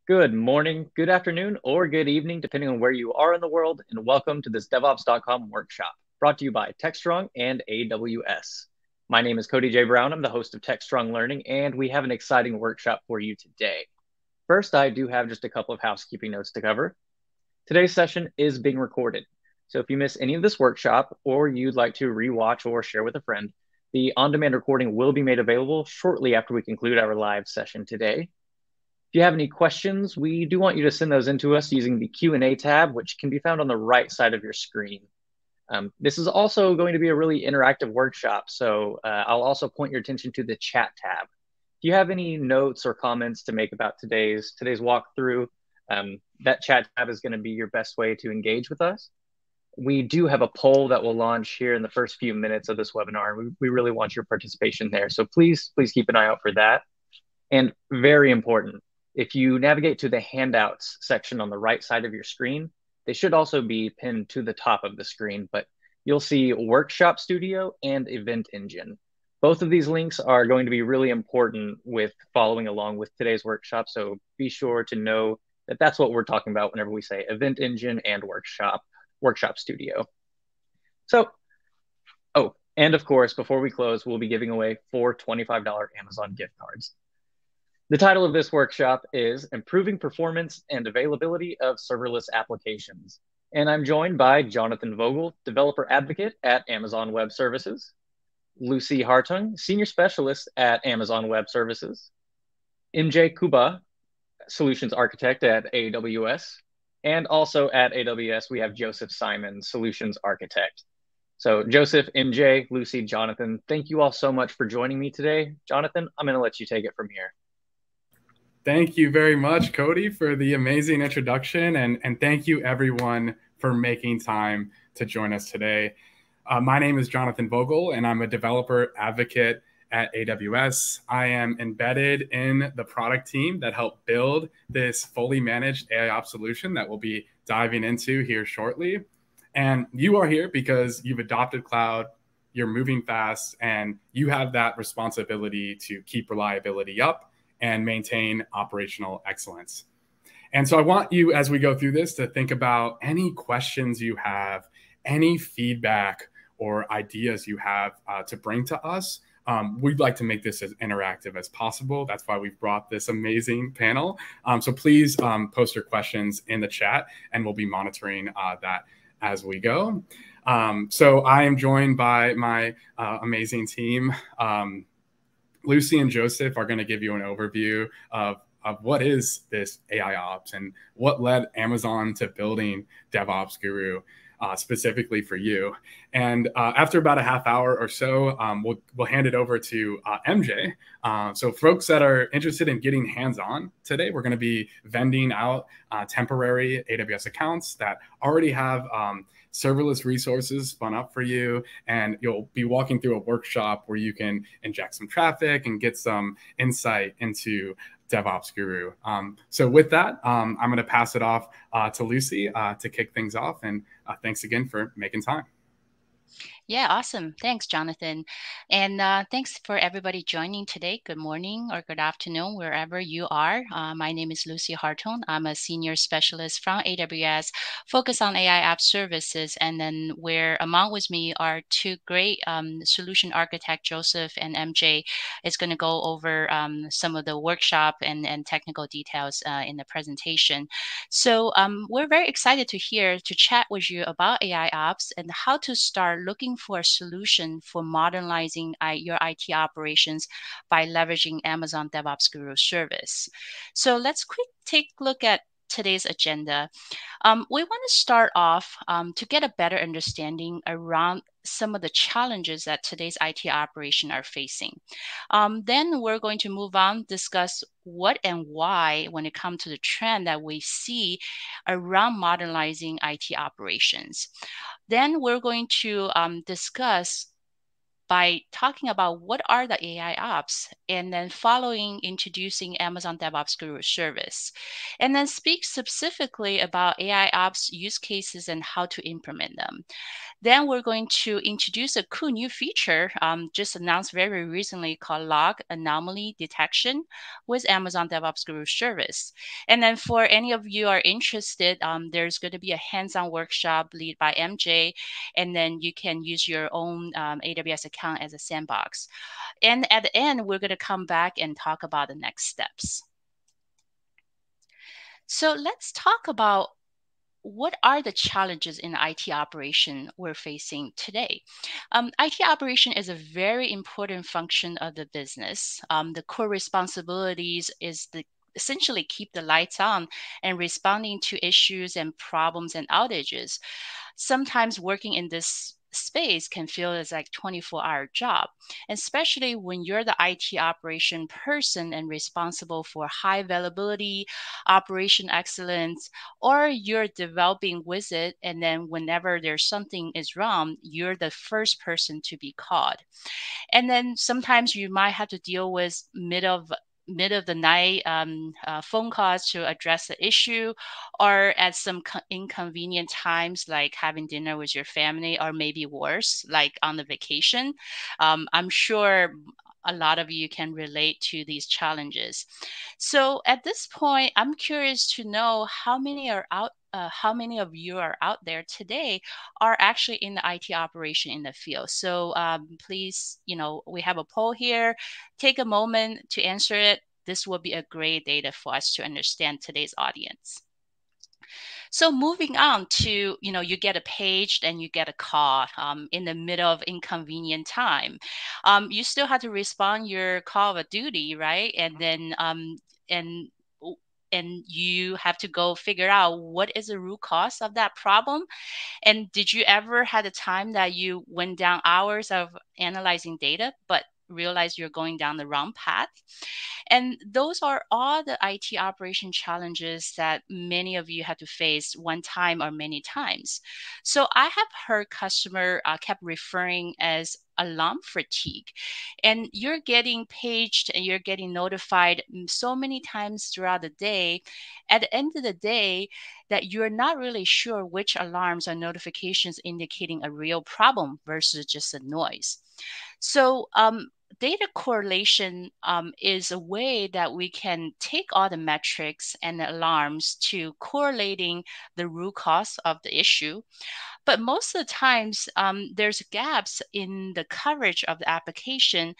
Good morning, good afternoon, or good evening, depending on where you are in the world, and welcome to this DevOps.com workshop, brought to you by Techstrong and AWS. My name is Cody J. Brown. I'm the host of Techstrong Learning, and we have an exciting workshop for you today. First, I do have just a couple of housekeeping notes to cover. Today's session is being recorded, so if you miss any of this workshop, or you'd like to rewatch or share with a friend, the on-demand recording will be made available shortly after we conclude our live session today. If you have any questions, we do want you to send those into us using the Q&A tab, which can be found on the right side of your screen. This is also going to be a really interactive workshop, so I'll also point your attention to the chat tab. If you have any notes or comments to make about today's walkthrough, that chat tab is going to be your best way to engage with us. We do have a poll that will launch here in the first few minutes of this webinar. We really want your participation there, so please keep an eye out for that. And very important, if you navigate to the handouts section on the right side of your screen, they should also be pinned to the top of the screen, but you'll see Workshop Studio and Event Engine. Both of these links are going to be really important with following along with today's workshop, so be sure to know that that's what we're talking about whenever we say Event Engine and Workshop Studio. So, and of course, before we close, we'll be giving away 4 $25 Amazon gift cards. The title of this workshop is Improving Performance and Availability of Serverless Applications. And I'm joined by Jonathan Vogel, Developer Advocate at Amazon Web Services, Lucy Hartung, Senior Specialist at Amazon Web Services, MJ Kuba, Solutions Architect at AWS, and also at AWS, we have Joseph Simon, Solutions Architect. So Joseph, MJ, Lucy, Jonathan, thank you all so much for joining me today. Jonathan, I'm going to let you take it from here. Thank you very much, Cody, for the amazing introduction. And thank you, everyone, for making time to join us today. My name is Jonathan Vogel, and I'm a developer advocate at AWS. I am embedded in the product team that helped build this fully managed AIOps solution that we'll be diving into here shortly. And you are here because you've adopted cloud, you're moving fast, and you have that responsibility to keep reliability up and maintain operational excellence. And so I want you, as we go through this, to think about any questions you have, any feedback or ideas you have to bring to us. We'd like to make this as interactive as possible. That's why we've brought this amazing panel. So please post your questions in the chat, and we'll be monitoring that as we go. So I am joined by my amazing team. Lucy and Joseph are going to give you an overview of what is this AIOps and what led Amazon to building Devops Guru specifically for you. And after about a half hour or so, we'll hand it over to MJ. So folks that are interested in getting hands-on today, we're going to be vending out temporary AWS accounts that already have serverless resources spun up for you, and you'll be walking through a workshop where you can inject some traffic and get some insight into Devops Guru. So with that, I'm going to pass it off to Lucy to kick things off, and thanks again for making time. Yeah, awesome. Thanks, Jonathan. And thanks for everybody joining today. Good morning or good afternoon, wherever you are. My name is Lucy Hartung. I'm a senior specialist from AWS, focused on AI app services. And then where among with me are two great solution architect, Joseph and MJ, is going to go over some of the workshop and technical details in the presentation. So we're very excited to chat with you about AI ops and how to start looking for a solution for modernizing your IT operations by leveraging Amazon DevOps Guru service. So let's take a look at today's agenda. We want to start off to get a better understanding around some of the challenges that today's IT operation are facing. Then we're going to move on, discuss what and why when it comes to the trend that we see around modernizing IT operations. Then we're going to discuss by talking about what are the AIOps, and then following introducing Amazon Devops Guru service, and then speak specifically about AIOps use cases and how to implement them. Then we're going to introduce a cool new feature just announced very recently called Log Anomaly Detection with Amazon DevOps Guru service. And then for any of you are interested, there's going to be a hands-on workshop led by MJ, and then you can use your own AWS account as a sandbox. And at the end, we're going to come back and talk about the next steps. So let's talk about what are the challenges in IT operation we're facing today? IT operation is a very important function of the business. The core responsibilities is essentially keep the lights on and responding to issues and problems and outages. Sometimes working in this space can feel as like 24-hour job, especially when you're the IT operation person and responsible for high availability, operation excellence, or you're developing with it. And then whenever there's something is wrong, you're the first person to be called. And then sometimes you might have to deal with mid of the night phone calls to address the issue, or at some inconvenient times like having dinner with your family, or maybe worse, like on the vacation. I'm sure a lot of you can relate to these challenges. So at this point, I'm curious to know how many of you are out there today are actually in the IT operation in the field. So please, we have a poll here. Take a moment to answer it. This will be a great data for us to understand today's audience. So moving on to, you get a page and you get a call in the middle of inconvenient time. You still have to respond your call of duty, right? And then and you have to go figure out what is the root cause of that problem. And did you ever had a time that you went down hours of analyzing data, but realize you're going down the wrong path? And those are all the IT operation challenges that many of you had to face one time or many times. So I have heard customer kept referring as alarm fatigue, and you're getting paged and you're getting notified so many times throughout the day. At the end of the day, that you're not really sure which alarms or notifications indicating a real problem versus just a noise. So data correlation is a way that we can take all the metrics and alarms to correlating the root cause of the issue. But most of the times, there's gaps in the coverage of the application,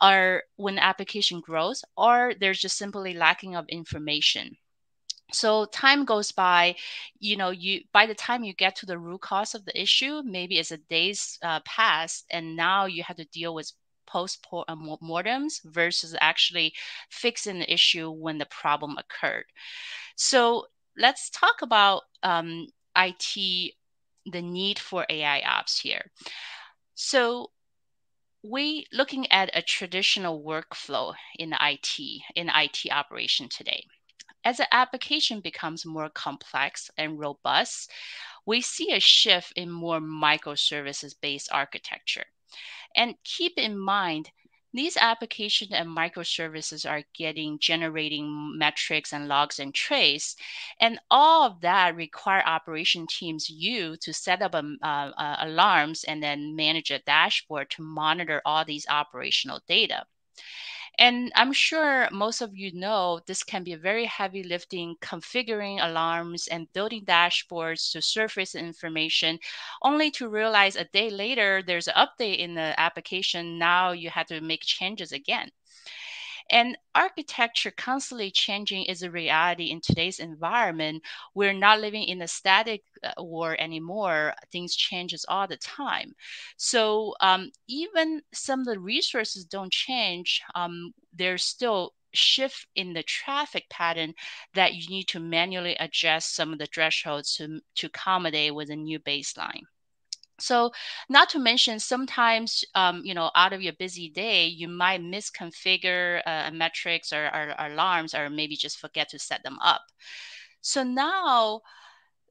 or when the application grows, or there's just simply lacking of information. So time goes by, by the time you get to the root cause of the issue, maybe it's a day's past, and now you have to deal with post-mortems versus actually fixing the issue when the problem occurred. So let's talk about IT, the need for AIOps here. So we looking at a traditional workflow in IT operation today. As the application becomes more complex and robust, we see a shift in more microservices-based architecture. And keep in mind, these applications and microservices are generating metrics and logs and trace. And all of that require operation teams to set up alarms and then manage a dashboard to monitor all these operational data. And I'm sure most of you know this can be a very heavy lifting, configuring alarms and building dashboards to surface information, only to realize a day later there's an update in the application. Now you have to make changes again. And architecture constantly changing is a reality in today's environment. We're not living in a static world anymore. Things changes all the time. So even some of the resources don't change, there's still shift in the traffic pattern that you need to manually adjust some of the thresholds to accommodate with a new baseline. So not to mention, sometimes, out of your busy day, you might misconfigure metrics or alarms, or maybe just forget to set them up. So now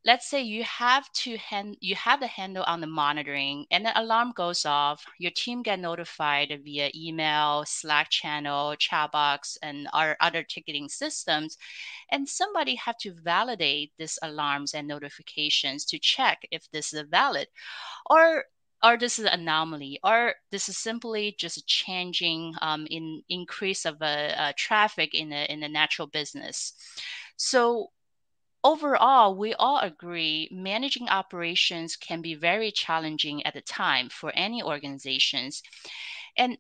let's say you have the handle on the monitoring, and the alarm goes off. Your team get notified via email, Slack channel, chat box, and our other ticketing systems. And somebody have to validate these alarms and notifications to check if this is valid, or this is an anomaly, or this is simply just a changing in increase of traffic in the natural business. So overall, we all agree managing operations can be very challenging at the time for any organizations. And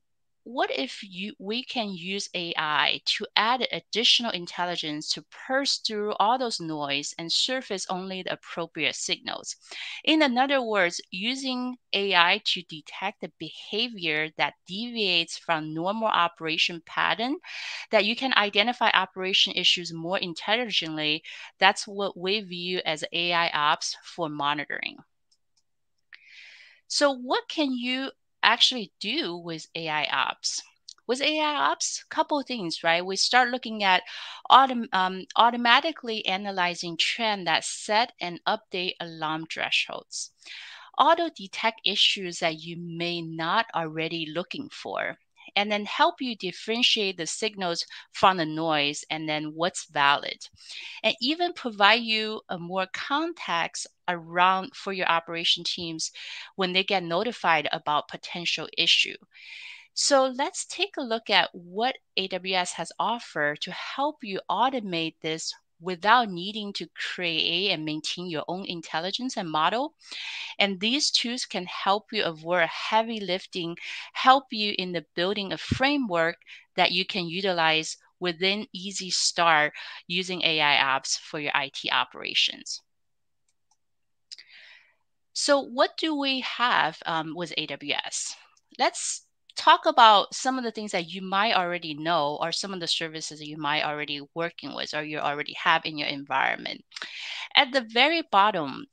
what if we can use AI to add additional intelligence to parse through all those noise and surface only the appropriate signals? In other words, using AI to detect the behavior that deviates from normal operation pattern, that you can identify operation issues more intelligently. That's what we view as AIOps for monitoring. So what can you actually do with AIOps? With AIOps, a couple of things, right? We start looking at automatically analyzing trends that set and update alarm thresholds. Auto detect issues that you may not already looking for, and then help you differentiate the signals from the noise and then what's valid, and even provide you a more context around for your operation teams when they get notified about potential issue. So let's take a look at what AWS has offered to help you automate this without needing to create and maintain your own intelligence and model. And these tools can help you avoid heavy lifting, help you in the building a framework that you can utilize within easy start using AIOps for your IT operations. So what do we have with AWS? Let's talk about some of the things that you might already know, or some of the services that you might already working with, or you already have in your environment. At the very bottom,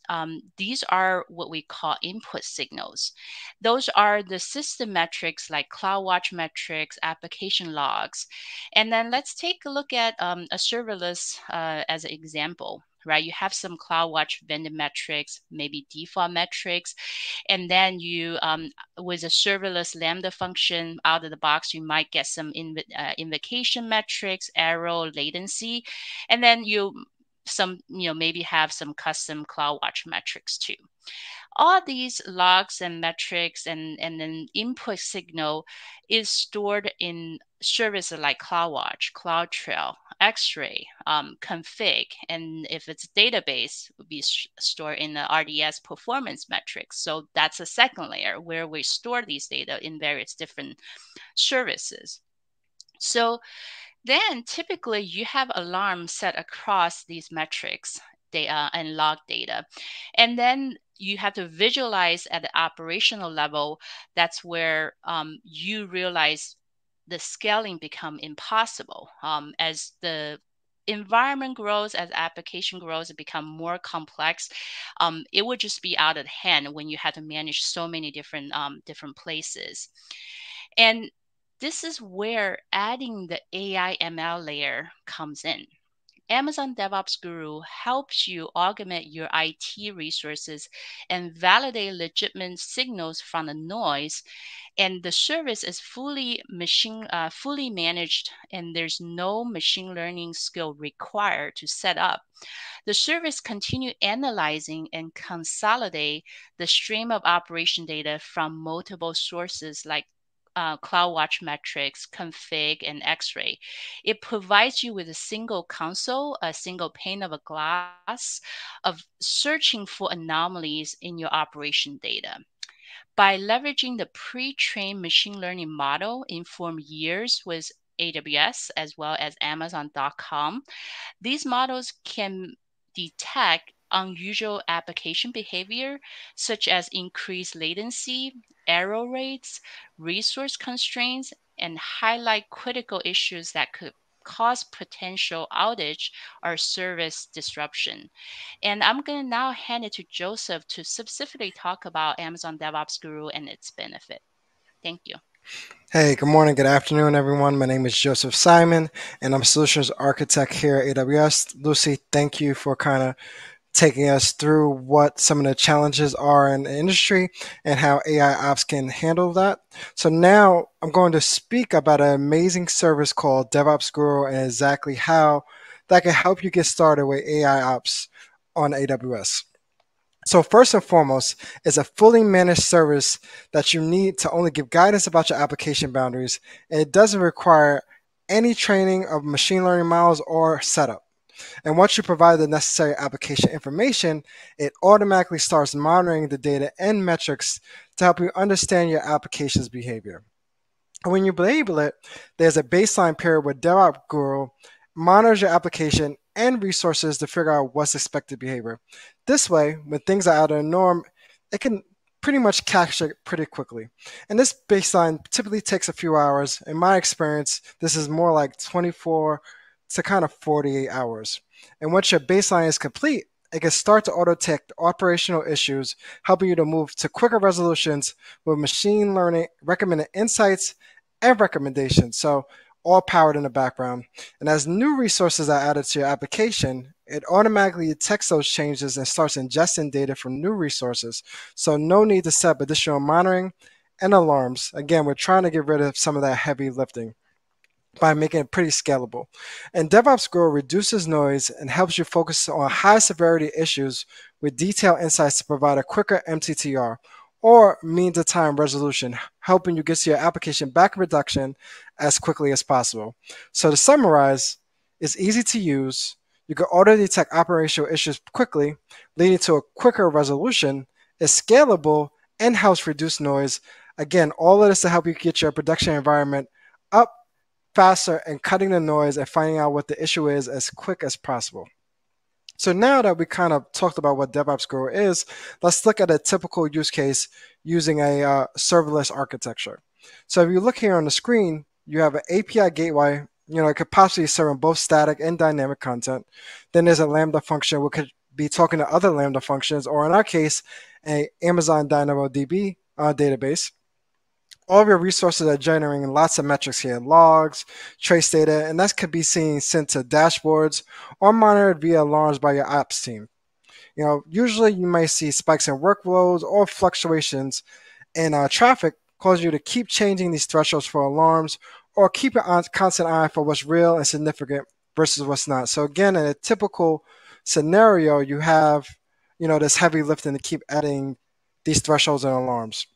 these are what we call input signals. Those are the system metrics like CloudWatch metrics, application logs. And then let's take a look at a serverless as an example. Right, you have some CloudWatch vendor metrics, maybe default metrics, and then you, with a serverless Lambda function out of the box, you might get some invocation metrics, error, latency, and then maybe have some custom CloudWatch metrics too. All these logs and metrics and then input signal is stored in services like CloudWatch, CloudTrail, X-Ray, config, and if it's database, it would be stored in the RDS performance metrics. So that's a second layer where we store these data in various different services. So then typically you have alarms set across these metrics data and log data. And then you have to visualize at the operational level. That's where you realize the scaling become impossible. As the environment grows, as application grows, it become more complex. It would just be out of hand when you had to manage so many different places. And this is where adding the AI ML layer comes in. Amazon Devops Guru helps you augment your IT resources and validate legitimate signals from the noise. And the service is fully managed, and there's no machine learning skill required to set up. The service continue analyzing and consolidate the stream of operation data from multiple sources like CloudWatch metrics, config, and X-ray. It provides you with a single console, a single pane of a glass of searching for anomalies in your operation data. By leveraging the pre-trained machine learning model informed years with AWS as well as Amazon.com, these models can detect unusual application behavior, such as increased latency, error rates, resource constraints, and highlight critical issues that could cause potential outage or service disruption. And I'm going to now hand it to Joseph to specifically talk about Amazon DevOps Guru and its benefit. Thank you. Hey, good morning, good afternoon, everyone. My name is Joseph Simon, and I'm a solutions architect here at AWS. Lucy, thank you for kind of taking us through what some of the challenges are in the industry and how AIOps can handle that. So now I'm going to speak about an amazing service called Devops Guru and exactly how that can help you get started with AIOps on AWS. So first and foremost, is a fully managed service that you need to only give guidance about your application boundaries, and it doesn't require any training of machine learning models or setup. And once you provide the necessary application information, it automatically starts monitoring the data and metrics to help you understand your application's behavior. And when you enable it, there's a baseline period where Devops Guru monitors your application and resources to figure out what's expected behavior. This way, when things are out of the norm, it can pretty much catch it pretty quickly. And this baseline typically takes a few hours. In my experience, this is more like 24 to kind of 48 hours. And once your baseline is complete, it can start to auto-detect operational issues, helping you to move to quicker resolutions with machine learning, recommended insights, and recommendations. So all powered in the background. And as new resources are added to your application, it automatically detects those changes and starts ingesting data from new resources. So no need to set up additional monitoring and alarms. Again, we're trying to get rid of some of that heavy lifting by making it pretty scalable. And Devops Guru reduces noise and helps you focus on high severity issues with detailed insights to provide a quicker MTTR or mean to time resolution, helping you get to your application back in production as quickly as possible. So to summarize, it's easy to use. You can auto detect operational issues quickly, leading to a quicker resolution. It's scalable and helps reduce noise. Again, all of this to help you get your production environment up faster and cutting the noise and finding out what the issue is as quick as possible. So now that we kind of talked about what Devops Guru is, let's look at a typical use case using a serverless architecture. So if you look here on the screen, you have an API gateway. It could possibly serve both static and dynamic content. Then there's a Lambda function, which could be talking to other Lambda functions, or in our case, an Amazon DynamoDB database. All of your resources are generating lots of metrics here, logs, trace data, and that could be sent to dashboards or monitored via alarms by your ops team. Usually you might see spikes in workloads or fluctuations in traffic cause you to keep changing these thresholds for alarms or keep a constant eye for what's real and significant versus what's not. So again, in a typical scenario, you have, this heavy lifting to keep adding these thresholds and alarms.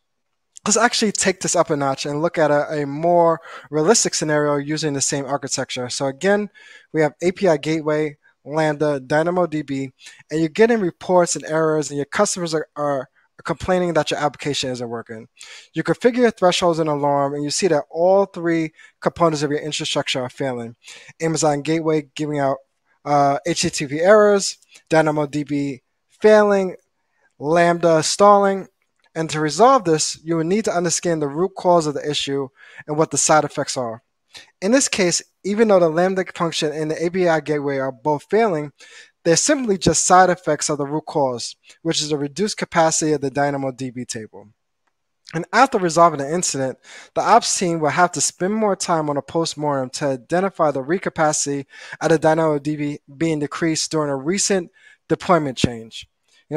Let's actually take this up a notch and look at a more realistic scenario using the same architecture. So again, we have API Gateway, Lambda, DynamoDB, and you're getting reports and errors, and your customers are complaining that your application isn't working. You configure your thresholds and alarm, and you see that all three components of your infrastructure are failing. Amazon Gateway giving out HTTP errors, DynamoDB failing, Lambda stalling. And to resolve this, you will need to understand the root cause of the issue and what the side effects are. In this case, even though the Lambda function and the API gateway are both failing, they're simply just side effects of the root cause, which is the reduced capacity of the DynamoDB table. And after resolving the incident, the ops team will have to spend more time on a postmortem to identify the read capacity of the DynamoDB being decreased during a recent deployment change.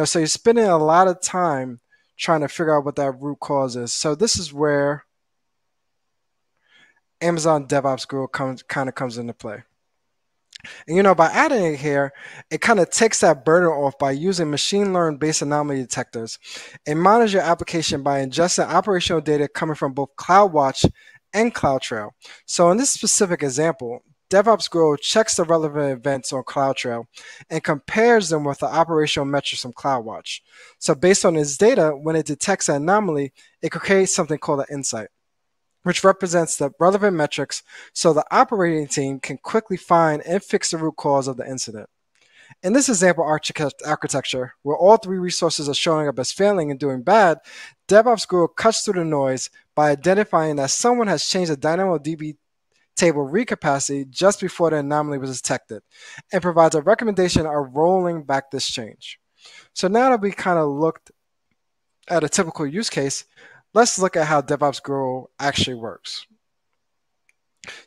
So you're spending a lot of time trying to figure out what that root cause is. So this is where Amazon Devops Guru kind of comes into play. And by adding it here, it kind of takes that burden off by using machine learning based anomaly detectors. It monitors your application by ingesting operational data coming from both CloudWatch and CloudTrail. So in this specific example, Devops Guru checks the relevant events on CloudTrail and compares them with the operational metrics from CloudWatch. So based on this data, when it detects an anomaly, it could create something called an insight, which represents the relevant metrics so the operating team can quickly find and fix the root cause of the incident. In this example architecture, where all three resources are showing up as failing and doing bad, Devops Guru cuts through the noise by identifying that someone has changed the DynamoDB table read capacity just before the anomaly was detected and provides a recommendation of rolling back this change. So now that we kind of looked at a typical use case, let's look at how Devops Guru actually works.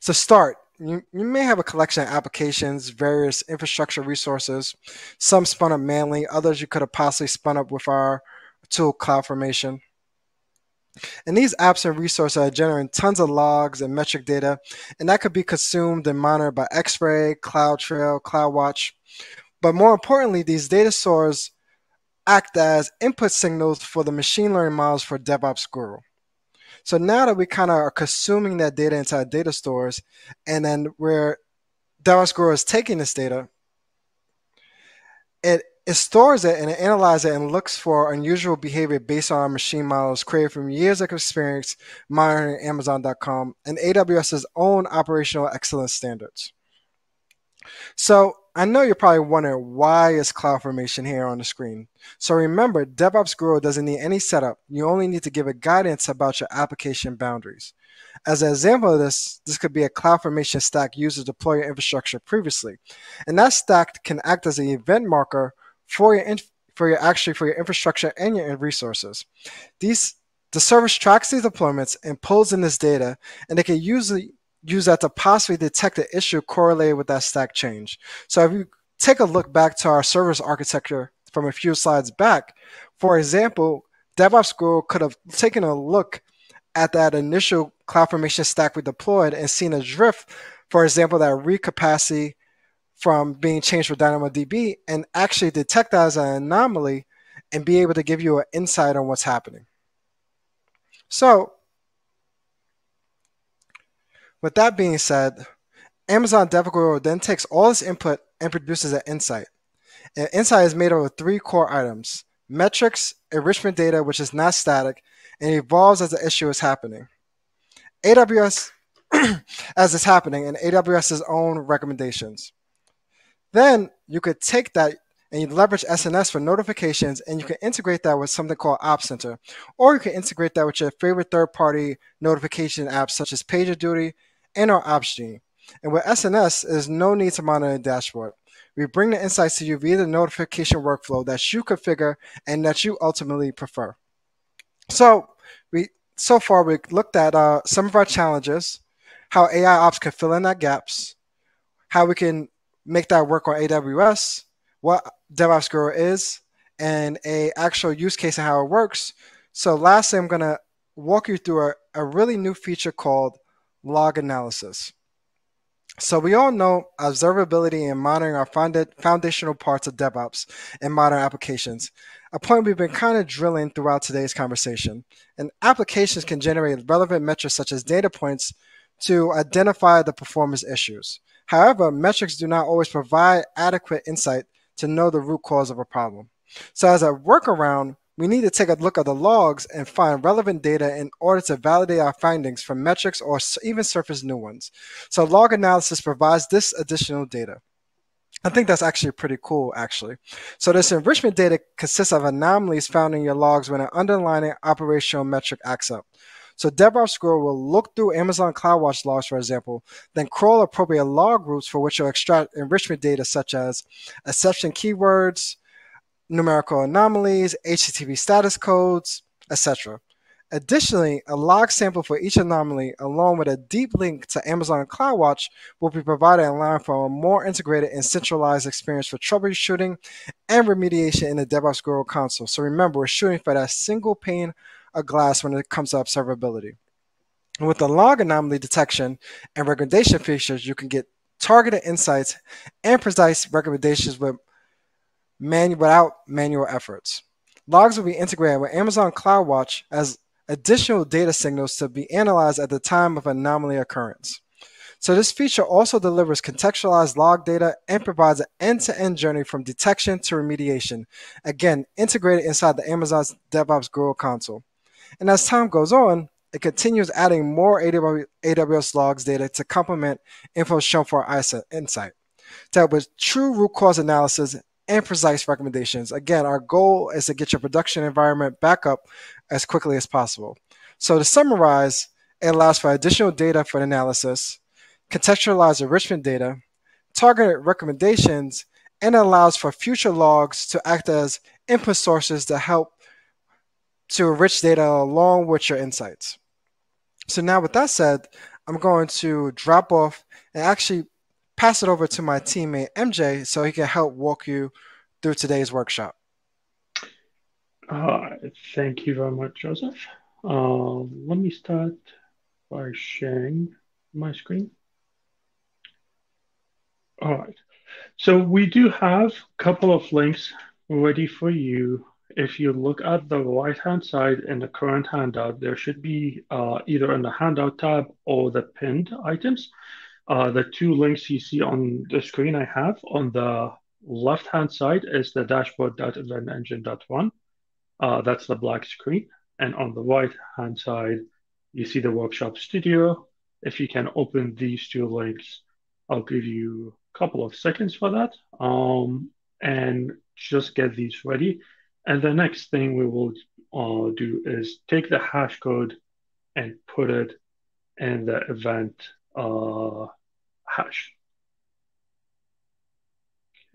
To start, you may have a collection of applications, various infrastructure resources, some spun up manually, others you could have possibly spun up with our tool CloudFormation. And these apps and resources are generating tons of logs and metric data, and that could be consumed and monitored by Xray, CloudTrail, CloudWatch. But more importantly, these data stores act as input signals for the machine learning models for Devops Guru. So now that we kind of are consuming that data into our data stores, and then where Devops Guru is taking this data, it stores it and it analyzes it and looks for unusual behavior based on our machine models created from years of experience monitoring Amazon.com and AWS's own operational excellence standards. So I know you're probably wondering, why is CloudFormation here on the screen? So remember, Devops Guru doesn't need any setup. You only need to give it guidance about your application boundaries. As an example of this could be a CloudFormation stack used to deploy your infrastructure previously. And that stack can act as an event marker for your infrastructure and your resources. The service tracks these deployments and pulls in this data, and they can usually use that to possibly detect an issue correlated with that stack change. So if you take a look back to our service architecture from a few slides back, for example, Devops Guru could have taken a look at that initial CloudFormation stack we deployed and seen a drift, for example, that read capacity from being changed for DynamoDB, and actually detect that as an anomaly and be able to give you an insight on what's happening. So with that being said, Amazon Devops Guru then takes all this input and produces an insight. And insight is made up of 3 core items: metrics, enrichment data, which is not static, and evolves as the issue is happening. AWS as it's happening, and AWS's own recommendations. Then you could take that and you leverage SNS for notifications, and you can integrate that with something called Ops Center, or you can integrate that with your favorite third-party notification apps such as PagerDuty and our OpsGene. And with SNS, there's no need to monitor a dashboard. We bring the insights to you via the notification workflow that you configure and that you ultimately prefer. So far we looked at some of our challenges, how AIOps can fill in that gaps, how we can make that work on AWS, what Devops Guru is, and an actual use case and how it works. So lastly, I'm going to walk you through a really new feature called log analysis. So we all know observability and monitoring are foundational parts of DevOps and modern applications, a point we've been kind of drilling throughout today's conversation. And applications can generate relevant metrics such as data points to identify the performance issues. However, metrics do not always provide adequate insight to know the root cause of a problem. So as a workaround, we need to take a look at the logs and find relevant data in order to validate our findings from metrics or even surface new ones. So log analysis provides this additional data. I think that's actually pretty cool, actually. So this enrichment data consists of anomalies found in your logs when an underlying operational metric acts up. So Devops Guru will look through Amazon CloudWatch logs, for example, then crawl appropriate log routes for which you'll extract enrichment data such as exception keywords, numerical anomalies, HTTP status codes, etc. Additionally, a log sample for each anomaly, along with a deep link to Amazon CloudWatch, will be provided online for a more integrated and centralized experience for troubleshooting and remediation in the Devops Guru console. So remember, we're shooting for that single pane of glass when it comes to observability. And with the log anomaly detection and recommendation features, you can get targeted insights and precise recommendations without manual efforts. Logs will be integrated with Amazon CloudWatch as additional data signals to be analyzed at the time of anomaly occurrence. So this feature also delivers contextualized log data and provides an end-to-end journey from detection to remediation, again, integrated inside the Amazon's Devops Guru console. And as time goes on, it continues adding more AWS logs data to complement info shown for insight, to help with true root cause analysis and precise recommendations. Again, our goal is to get your production environment back up as quickly as possible. So to summarize, it allows for additional data for analysis, contextualized enrichment data, targeted recommendations, and allows for future logs to act as input sources to help to enrich data along with your insights. So now with that said, I'm going to drop off and actually pass it over to my teammate MJ so he can help walk you through today's workshop. Thank you very much, Joseph. Let me start by sharing my screen. All right. So we do have a couple of links ready for you. If you look at the right-hand side in the current handout, there should be either in the handout tab or the pinned items. The two links you see on the screen I have on the left-hand side is the dashboard.eventengine.run. That's the black screen. And on the right-hand side, you see the workshop studio. If you can open these two links, I'll give you a couple of seconds for that. And just get these ready. And the next thing we will do is take the hash code and put it in the event hash.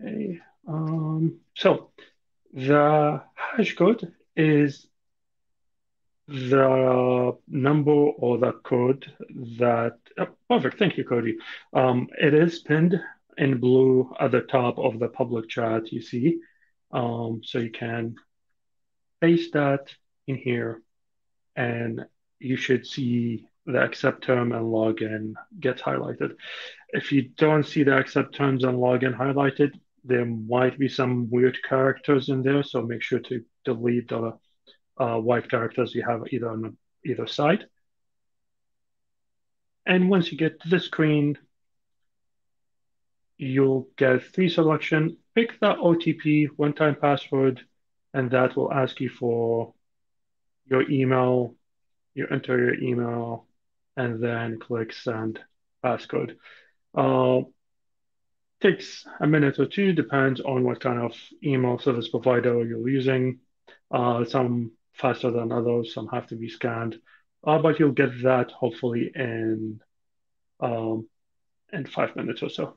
Okay. So the hash code is the number or the code that, perfect, thank you, Cody. It is pinned in blue at the top of the public chat you see. So you can paste that in here and you should see the accept term and login gets highlighted. If you don't see the accept terms and login highlighted, there might be some weird characters in there, so make sure to delete the white characters you have either on either side. And once you get to the screen, you'll get three selection. Pick the OTP, one-time password, and that will ask you for your email. You enter your email, and then click send passcode. Takes a minute or two, depends on what kind of email service provider you're using. Some faster than others, some have to be scanned, but you'll get that hopefully in 5 minutes or so.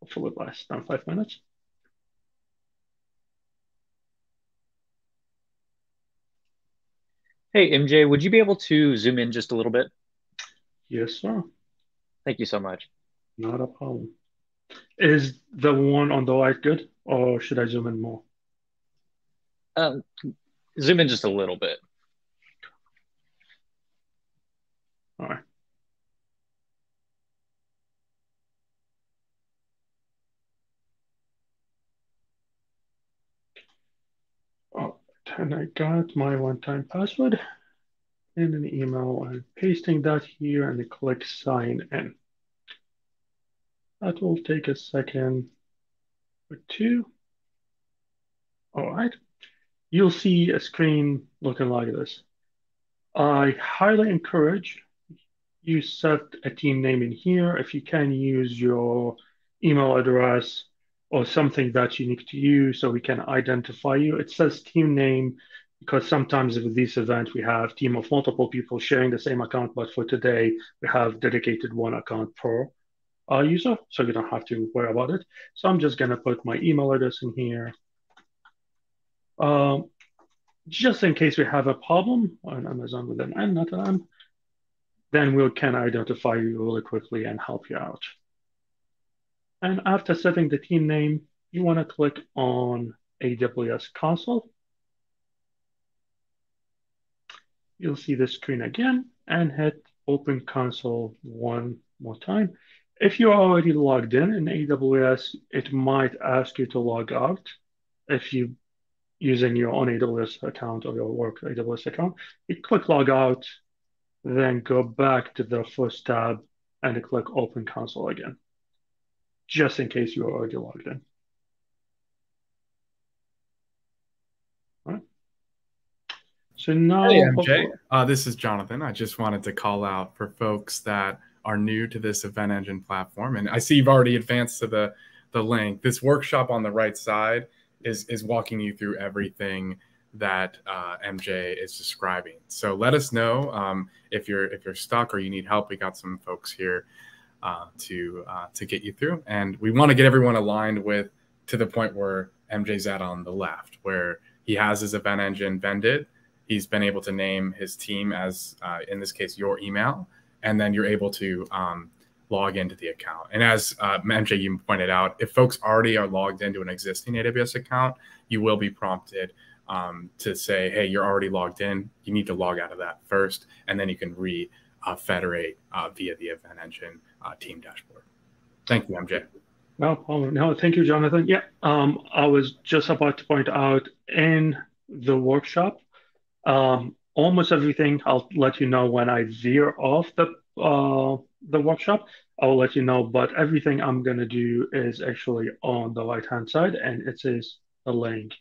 Hopefully less than 5 minutes. Hey, MJ, would you be able to zoom in just a little bit? Yes, sir. Thank you so much. Not a problem. Is the one on the right good, or should I zoom in more? Zoom in just a little bit. All right. Oh, and I got my one-time password and an email. I'm pasting that here and I click sign in. That will take a second or two. All right. You'll see a screen looking like this. I highly encourage you set a team name in here. If you can use your email address or something that's unique to you so we can identify you. It says team name because sometimes with these events we have team of multiple people sharing the same account, but for today we have dedicated one account per user, so you don't have to worry about it. So I'm just gonna put my email address in here. Just in case we have a problem on Amazon with an N, not an M, then we can identify you really quickly and help you out. And after setting the team name, you want to click on AWS Console. You'll see the screen again and hit Open Console one more time. If you're already logged in AWS, it might ask you to log out. If you using your own AWS account or your work AWS account, you click log out, then go back to the first tab and click Open Console again, just in case you're already logged in. All right. So now, hey, MJ, this is Jonathan. I just wanted to call out for folks that are new to this Event Engine platform, and I see you've already advanced to the link. This workshop on the right side is walking you through everything that MJ is describing. So let us know if you're stuck or you need help. We got some folks here to get you through, and we want to get everyone aligned with to the point where MJ's at on the left, where he has his Event Engine vended. He's been able to name his team as, in this case, your email, and then you're able to log into the account. And as MJ, you pointed out, if folks already are logged into an existing AWS account, you will be prompted to say, hey, you're already logged in. You need to log out of that first, and then you can federate via the Event Engine team dashboard. Thank you, MJ. No, thank you, Jonathan. Yeah, I was just about to point out in the workshop, almost everything, I'll let you know when I veer off the workshop. I will let you know, but everything I'm going to do is actually on the right-hand side, and it is a link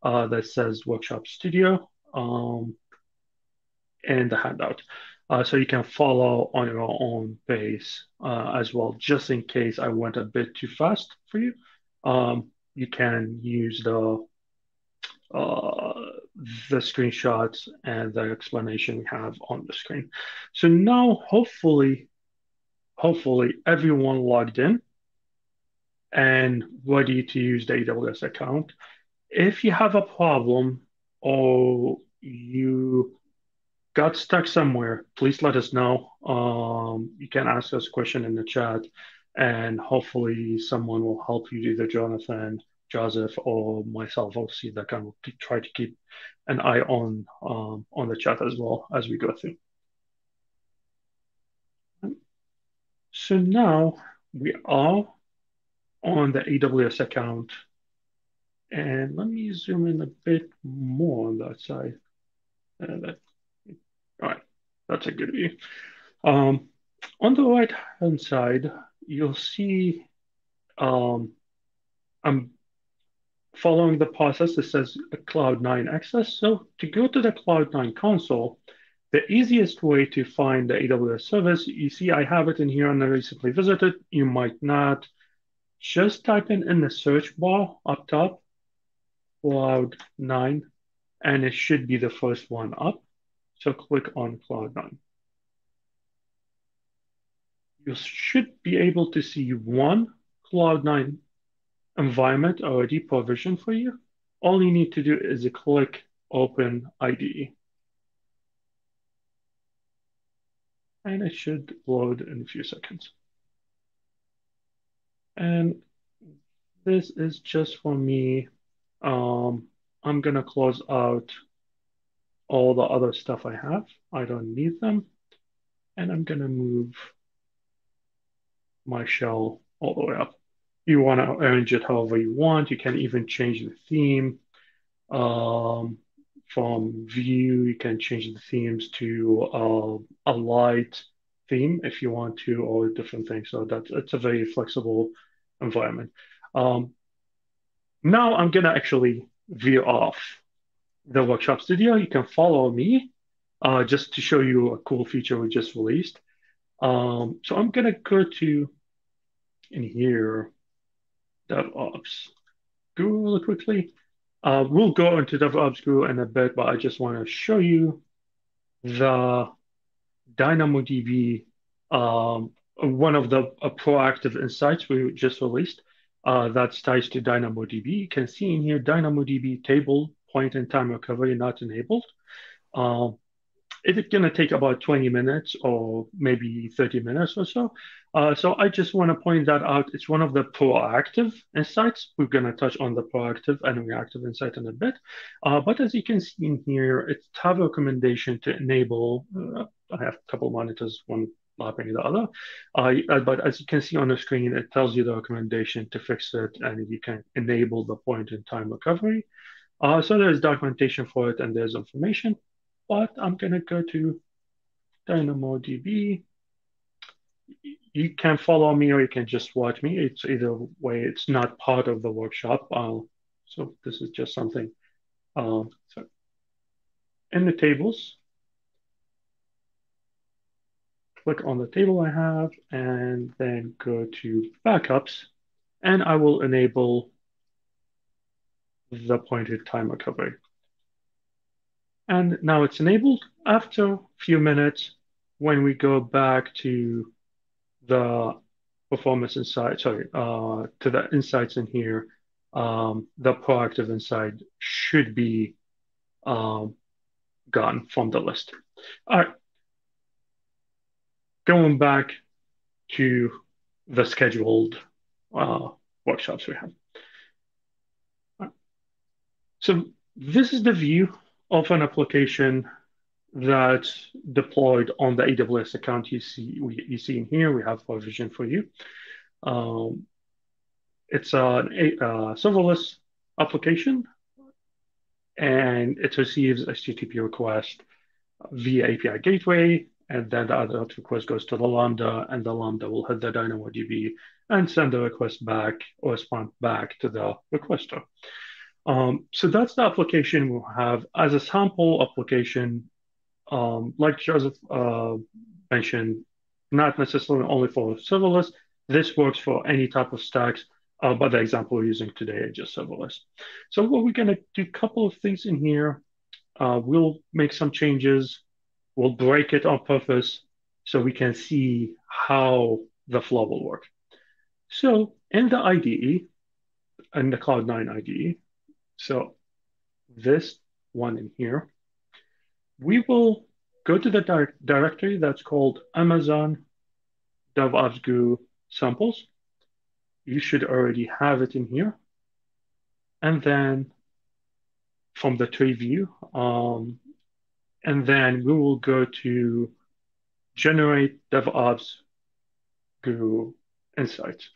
that says Workshop Studio in the handout. So you can follow on your own pace as well, just in case I went a bit too fast for you. You can use the screenshots and the explanation we have on the screen. So now, hopefully everyone logged in and ready to use the AWS account. If you have a problem or you got stuck somewhere, please let us know. You can ask us a question in the chat, and hopefully someone will help you, either Jonathan, Joseph, or myself. I'll see that kind of try to keep an eye on the chat as well as we go through. So now we are on the AWS account, and let me zoom in a bit more on that side. All right, that's a good view. On the right-hand side, you'll see I'm following the process that says Cloud9 access. So to go to the Cloud9 console, the easiest way to find the AWS service, you see I have it in here and I recently visited. You might not. Just type in the search bar up top, Cloud9, and it should be the first one up. So click on Cloud9. You should be able to see one Cloud9 environment already provisioned for you. All you need to do is click Open IDE. And it should load in a few seconds. And this is just for me. I'm going to close out all the other stuff I have. I don't need them. And I'm going to move my shell all the way up. You want to arrange it however you want. You can even change the theme. From view, you can change the themes to a light theme if you want to, or different things. So it's a very flexible environment. Now I'm going to actually veer off the Workshop Studio. You can follow me just to show you a cool feature we just released. So I'm going to go to in here, Devops Guru really quickly. We'll go into Devops Guru in a bit, but I just want to show you the DynamoDB, one of the proactive insights we just released that's ties to DynamoDB. You can see in here DynamoDB table point in time recovery not enabled. It's going to take about 20 minutes or maybe 30 minutes or so. So I just want to point that out. It's one of the proactive insights. We're going to touch on the proactive and reactive insight in a bit. But as you can see in here, it's have a recommendation to enable, I have a couple of monitors, one lapping the other. But as you can see on the screen, it tells you the recommendation to fix it, and you can enable the point in time recovery. So there's documentation for it and there's information. But I'm going to go to DynamoDB. You can follow me or you can just watch me. It's either way. It's not part of the workshop. So this is just something. So in the tables, click on the table I have and then go to backups. And I will enable the pointed time recovery. And now it's enabled. After a few minutes, when we go back to the performance insight, to the insights in here, the proactive insight should be gone from the list. All right. Going back to the scheduled workshops we have. So this is the view of an application that's deployed on the AWS account you see in here. We have provision for you. It's a serverless application, and it receives HTTP request via API gateway, and then the other request goes to the Lambda, and the Lambda will hit the DynamoDB and send the request back or respond back to the requester. So that's the application we'll have as a sample application. Like Joseph mentioned, not necessarily only for serverless. This works for any type of stacks, but the example we're using today is just serverless. So what we're going to do a couple of things in here. We'll make some changes. We'll break it on purpose so we can see how the flow will work. So in the IDE, in the Cloud9 IDE, so this one in here, we will go to the directory that's called Amazon Devops Guru samples. You should already have it in here. And then from the tree view, and then we will go to generate Devops Guru Insights.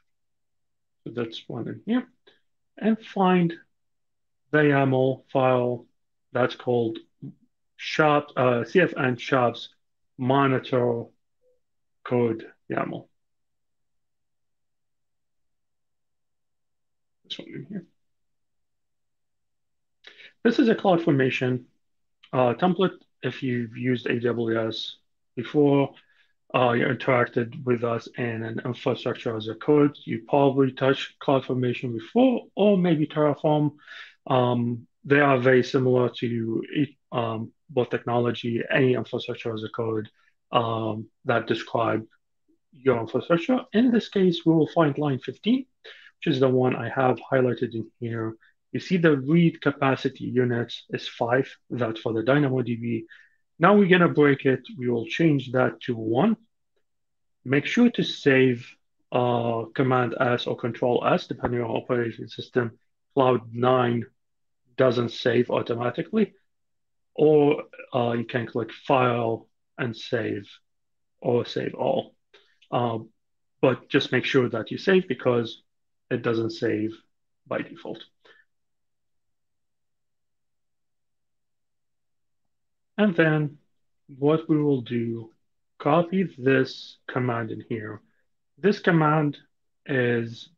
So that's one in here. And find the YAML file that's called shop CFN shops monitor code YAML. This one in here. This is a CloudFormation template. If you've used AWS before, you interacted with us in an infrastructure as a code, you probably touched CloudFormation before, or maybe Terraform. They are very similar to both technology, any infrastructure as a code that describe your infrastructure. In this case, we will find line 15, which is the one I have highlighted in here. You see the read capacity units is 5. That's for the DynamoDB. Now we're going to break it. We will change that to 1. Make sure to save Command S or Control S, depending on operating system. Cloud9 doesn't save automatically. Or you can click File and Save, or Save All. But just make sure that you save because it doesn't save by default. And then what we will do, copy this command in here. This command is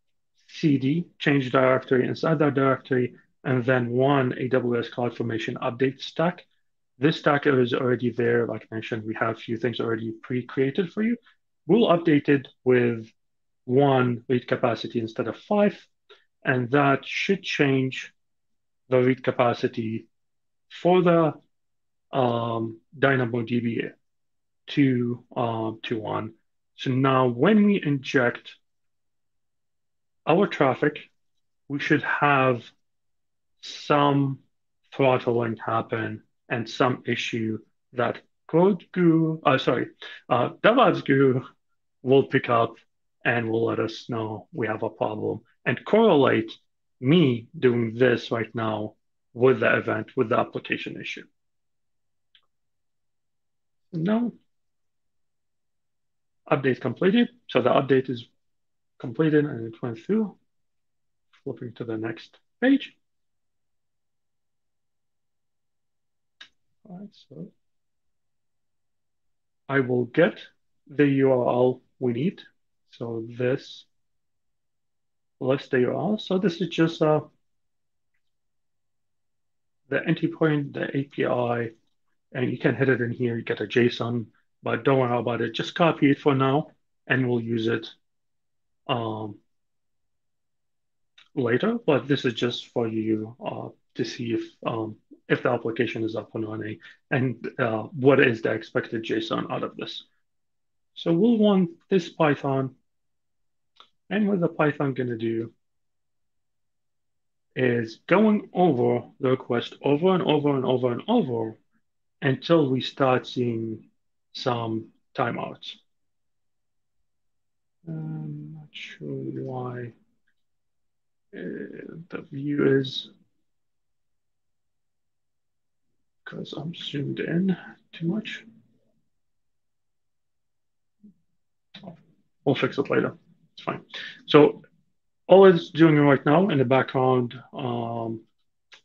cd, change directory inside that directory, and then one AWS CloudFormation update stack. This stack is already there. Like I mentioned, we have a few things already pre-created for you. We'll update it with 1 read capacity instead of 5, and that should change the read capacity for the DynamoDB to 1. So now when we inject our traffic, we should have some throttling happen and some issue that Devops Guru will pick up and will let us know we have a problem and correlate me doing this right now with the event, with the application issue. No. Update completed. So the update is completed and it went through. Flipping to the next page. All right, so I will get the URL we need. So this list the URL. So this is just the entry point, the API, and you can hit it in here. You get a JSON, but don't worry about it. Just copy it for now, and we'll use it later. But this is just for you to see if the application is up and running and what is the expected JSON out of this. So we'll want this Python, and what the Python going to do is going over the request over and over and over and over until we start seeing some timeouts. I'm not sure why the view is, because I'm zoomed in too much. We'll fix it later. It's fine. So all it's doing right now in the background,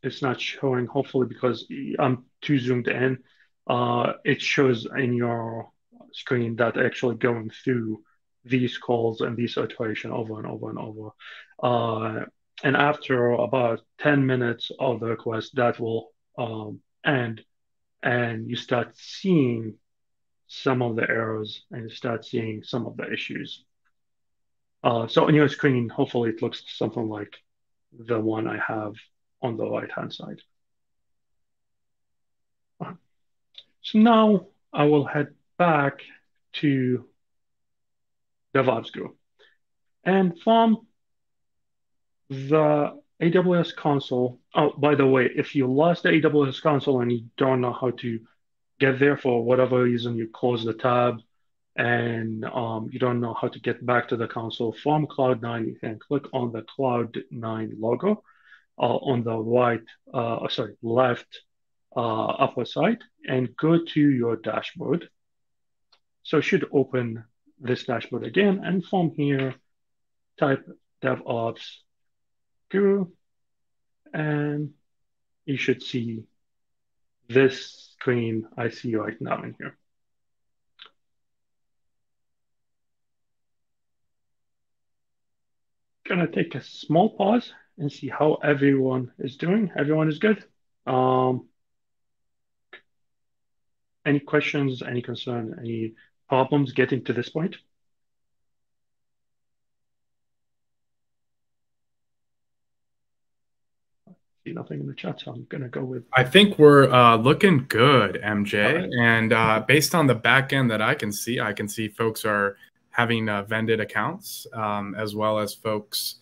it's not showing, hopefully, because I'm too zoomed in. It shows in your screen that actually going through these calls and these iteration over and over and over. And after about 10 minutes of the request, that will end, and you start seeing some of the errors and you start seeing some of the issues. So on your screen, hopefully it looks something like the one I have on the right-hand side. So now I will head back to Devops Guru. And from the AWS console, oh, by the way, if you lost the AWS console and you don't know how to get there for whatever reason, you close the tab and you don't know how to get back to the console from Cloud9, you can click on the Cloud9 logo on the left upper side and go to your dashboard. So it should open this dashboard again, and from here, type Devops Guru, and you should see this screen I see right now in here. Gonna take a small pause and see how everyone is doing. Everyone is good. Any questions, any concern, any problems getting to this point? See nothing in the chat, so I'm gonna go with. I think we're looking good, MJ. Right. And based on the back end that I can see folks are having vended accounts, as well as folks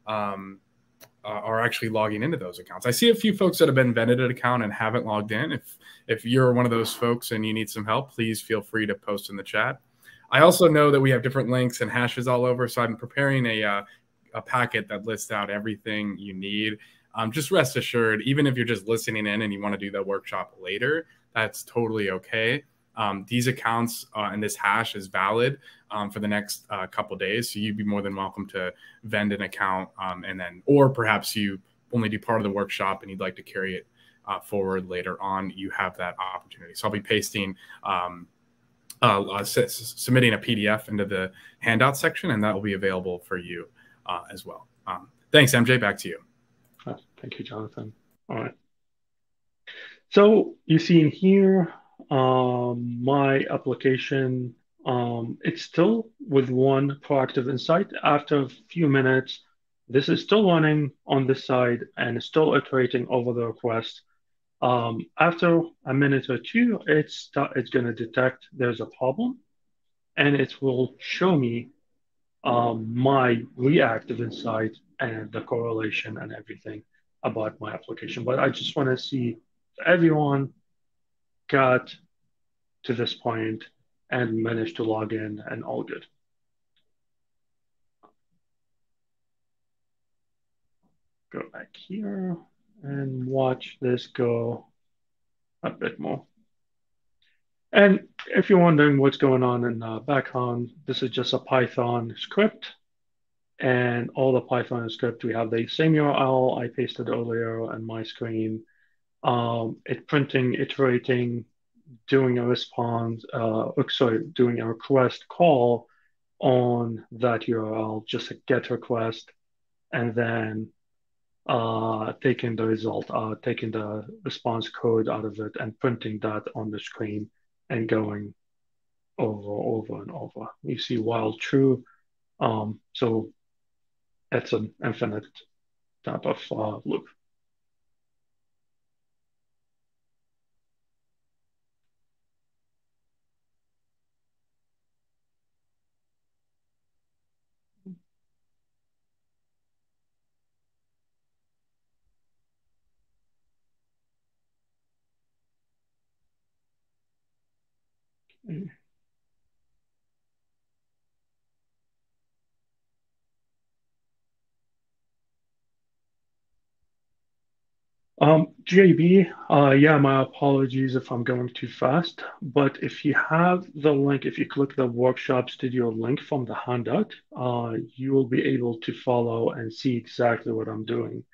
are actually logging into those accounts. I see a few folks that have been vended an account and haven't logged in. If you're one of those folks and you need some help, please feel free to post in the chat. I also know that we have different links and hashes all over, so I'm preparing a packet that lists out everything you need. Just rest assured, even if you're just listening in and you want to do the workshop later, that's totally okay. These accounts and this hash is valid for the next couple days. So you'd be more than welcome to vend an account or perhaps you only do part of the workshop and you'd like to carry it forward later on. You have that opportunity. So I'll be pasting, submitting a PDF into the handout section, and that will be available for you as well. Thanks, MJ. Back to you. Thank you, Jonathan. All right. So you see in here, my application, it's still with one proactive insight. After a few minutes, this is still running on this side and still iterating over the request. After a minute or two, it's going to detect there's a problem, and it will show me my reactive insight and the correlation and everything about my application. But I just want to see everyone got to this point and managed to log in and all good. Go back here and watch this go a bit more. And if you're wondering what's going on in the background, this is just a Python script. And all the Python script, we have the same URL I pasted earlier on my screen. It printing, iterating, doing a response, doing a request call on that URL, just a GET request, and then taking the result, taking the response code out of it and printing that on the screen and going over and over. You see while true. So it's an infinite type of loop. JB, yeah, my apologies if I'm going too fast, but if you have the link, if you click the Workshop Studio link from the handout, you will be able to follow and see exactly what I'm doing,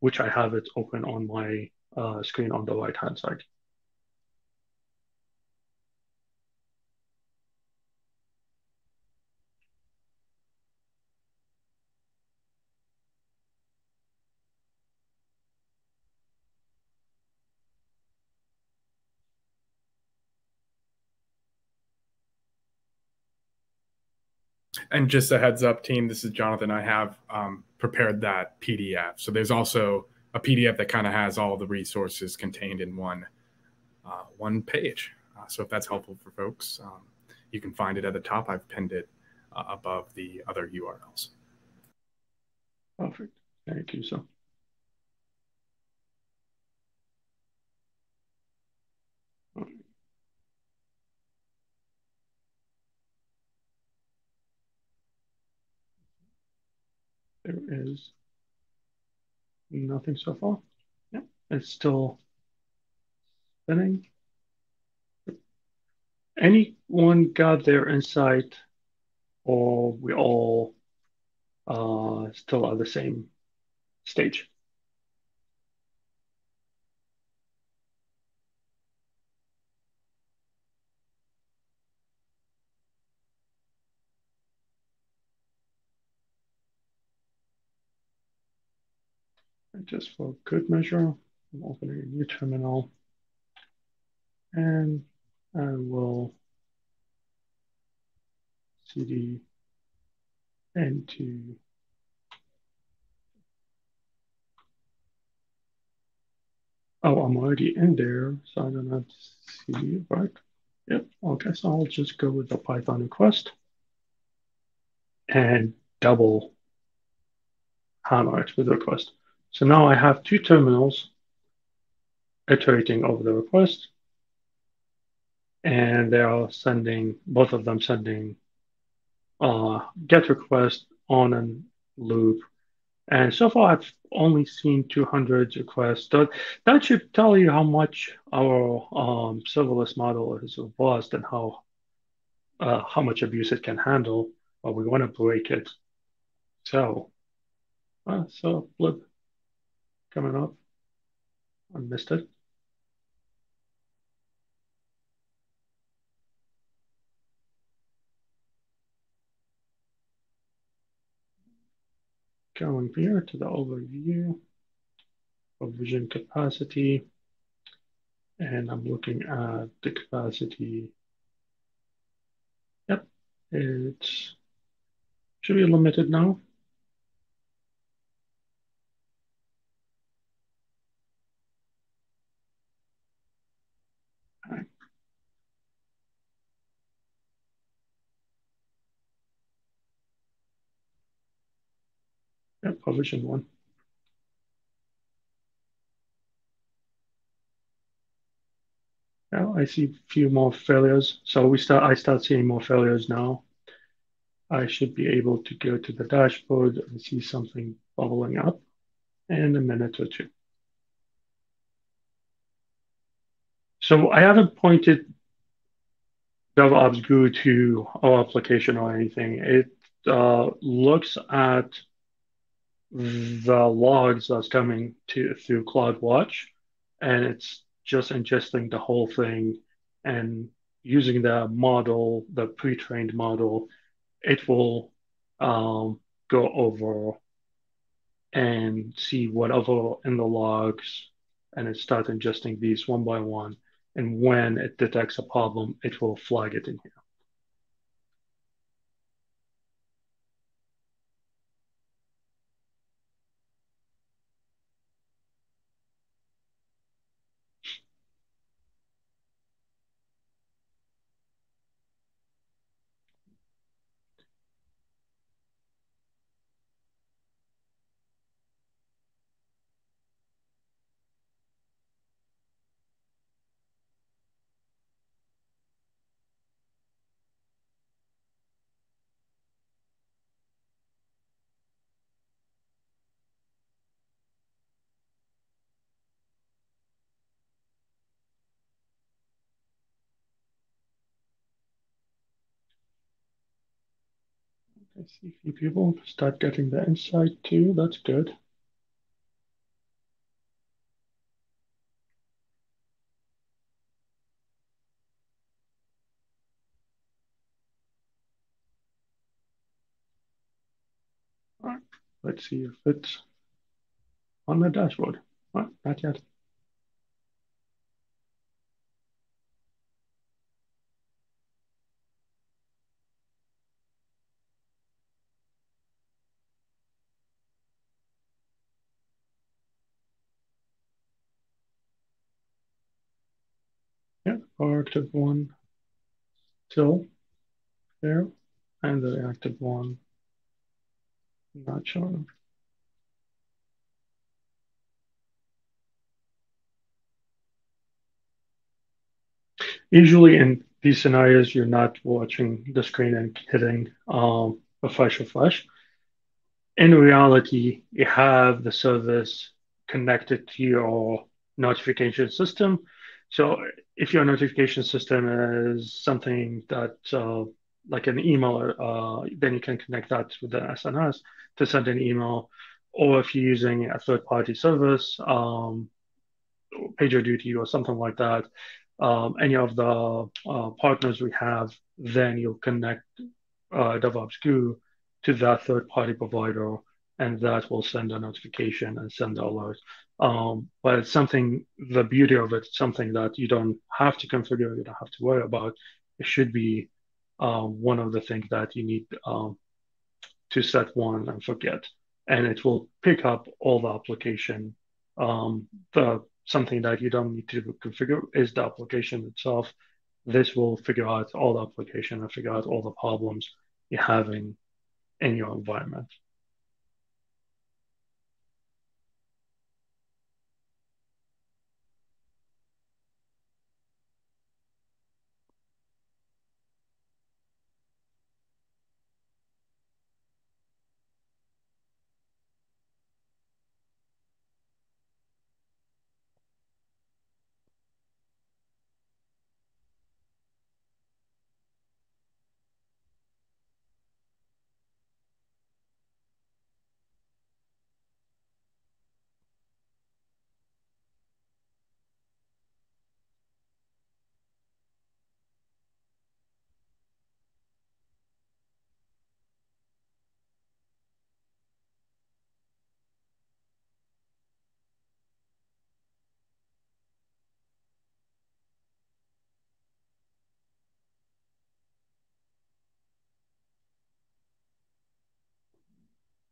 which I have it open on my screen on the right-hand side. And just a heads up, team, this is Jonathan. I have prepared that PDF. So there's also a PDF that kind of has all the resources contained in one page. So if that's helpful for folks, you can find it at the top. I've pinned it above the other URLs. Perfect. Thank you, sir. There is nothing so far. Yeah, it's still spinning. Anyone got their insight, or we all still at the same stage? And just for good measure, I'm opening a new terminal, and I will cd into oh, I'm already in there, so I don't have to cd it back. Yep, okay, so I'll just go with the Python request and double hammer it with the request. So now I have two terminals iterating over the request, and they are sending, both of them sending get request on and loop. And so far, I've only seen 200 requests. That should tell you how much our serverless model is robust and how much abuse it can handle. But we want to break it. So, blip coming up. I missed it. Going here to the overview of vision capacity. And I'm looking at the capacity. Yep, it should be limited now. Yep, provision one. Now I see a few more failures. So I start seeing more failures now. I should be able to go to the dashboard and see something bubbling up in a minute or two. So I haven't pointed Devops Guru to our application or anything. It looks at the logs that's coming through CloudWatch, and it's just ingesting the whole thing and using the model, the pre-trained model. It will go over and see whatever in the logs, and it starts ingesting these one by one. And when it detects a problem, it will flag it in here. I see a few people start getting the insight too. That's good. All right. Let's see if it's on the dashboard. Not yet. Yeah, proactive one still there, and the active one not showing. Usually in these scenarios, you're not watching the screen and hitting refresh. In reality, you have the service connected to your notification system. So if your notification system is something that like an email, then you can connect that with the SNS to send an email. Or if you're using a third-party service, PagerDuty or something like that, any of the partners we have, then you'll connect Devops Guru to that third-party provider, and that will send a notification and send the alert. But it's something, the beauty of it, something that you don't have to configure, you don't have to worry about. It should be one of the things that you need to set one and forget, and it will pick up all the application. The something that you don't need to configure is the application itself. This will figure out all the application and figure out all the problems you're having in your environment.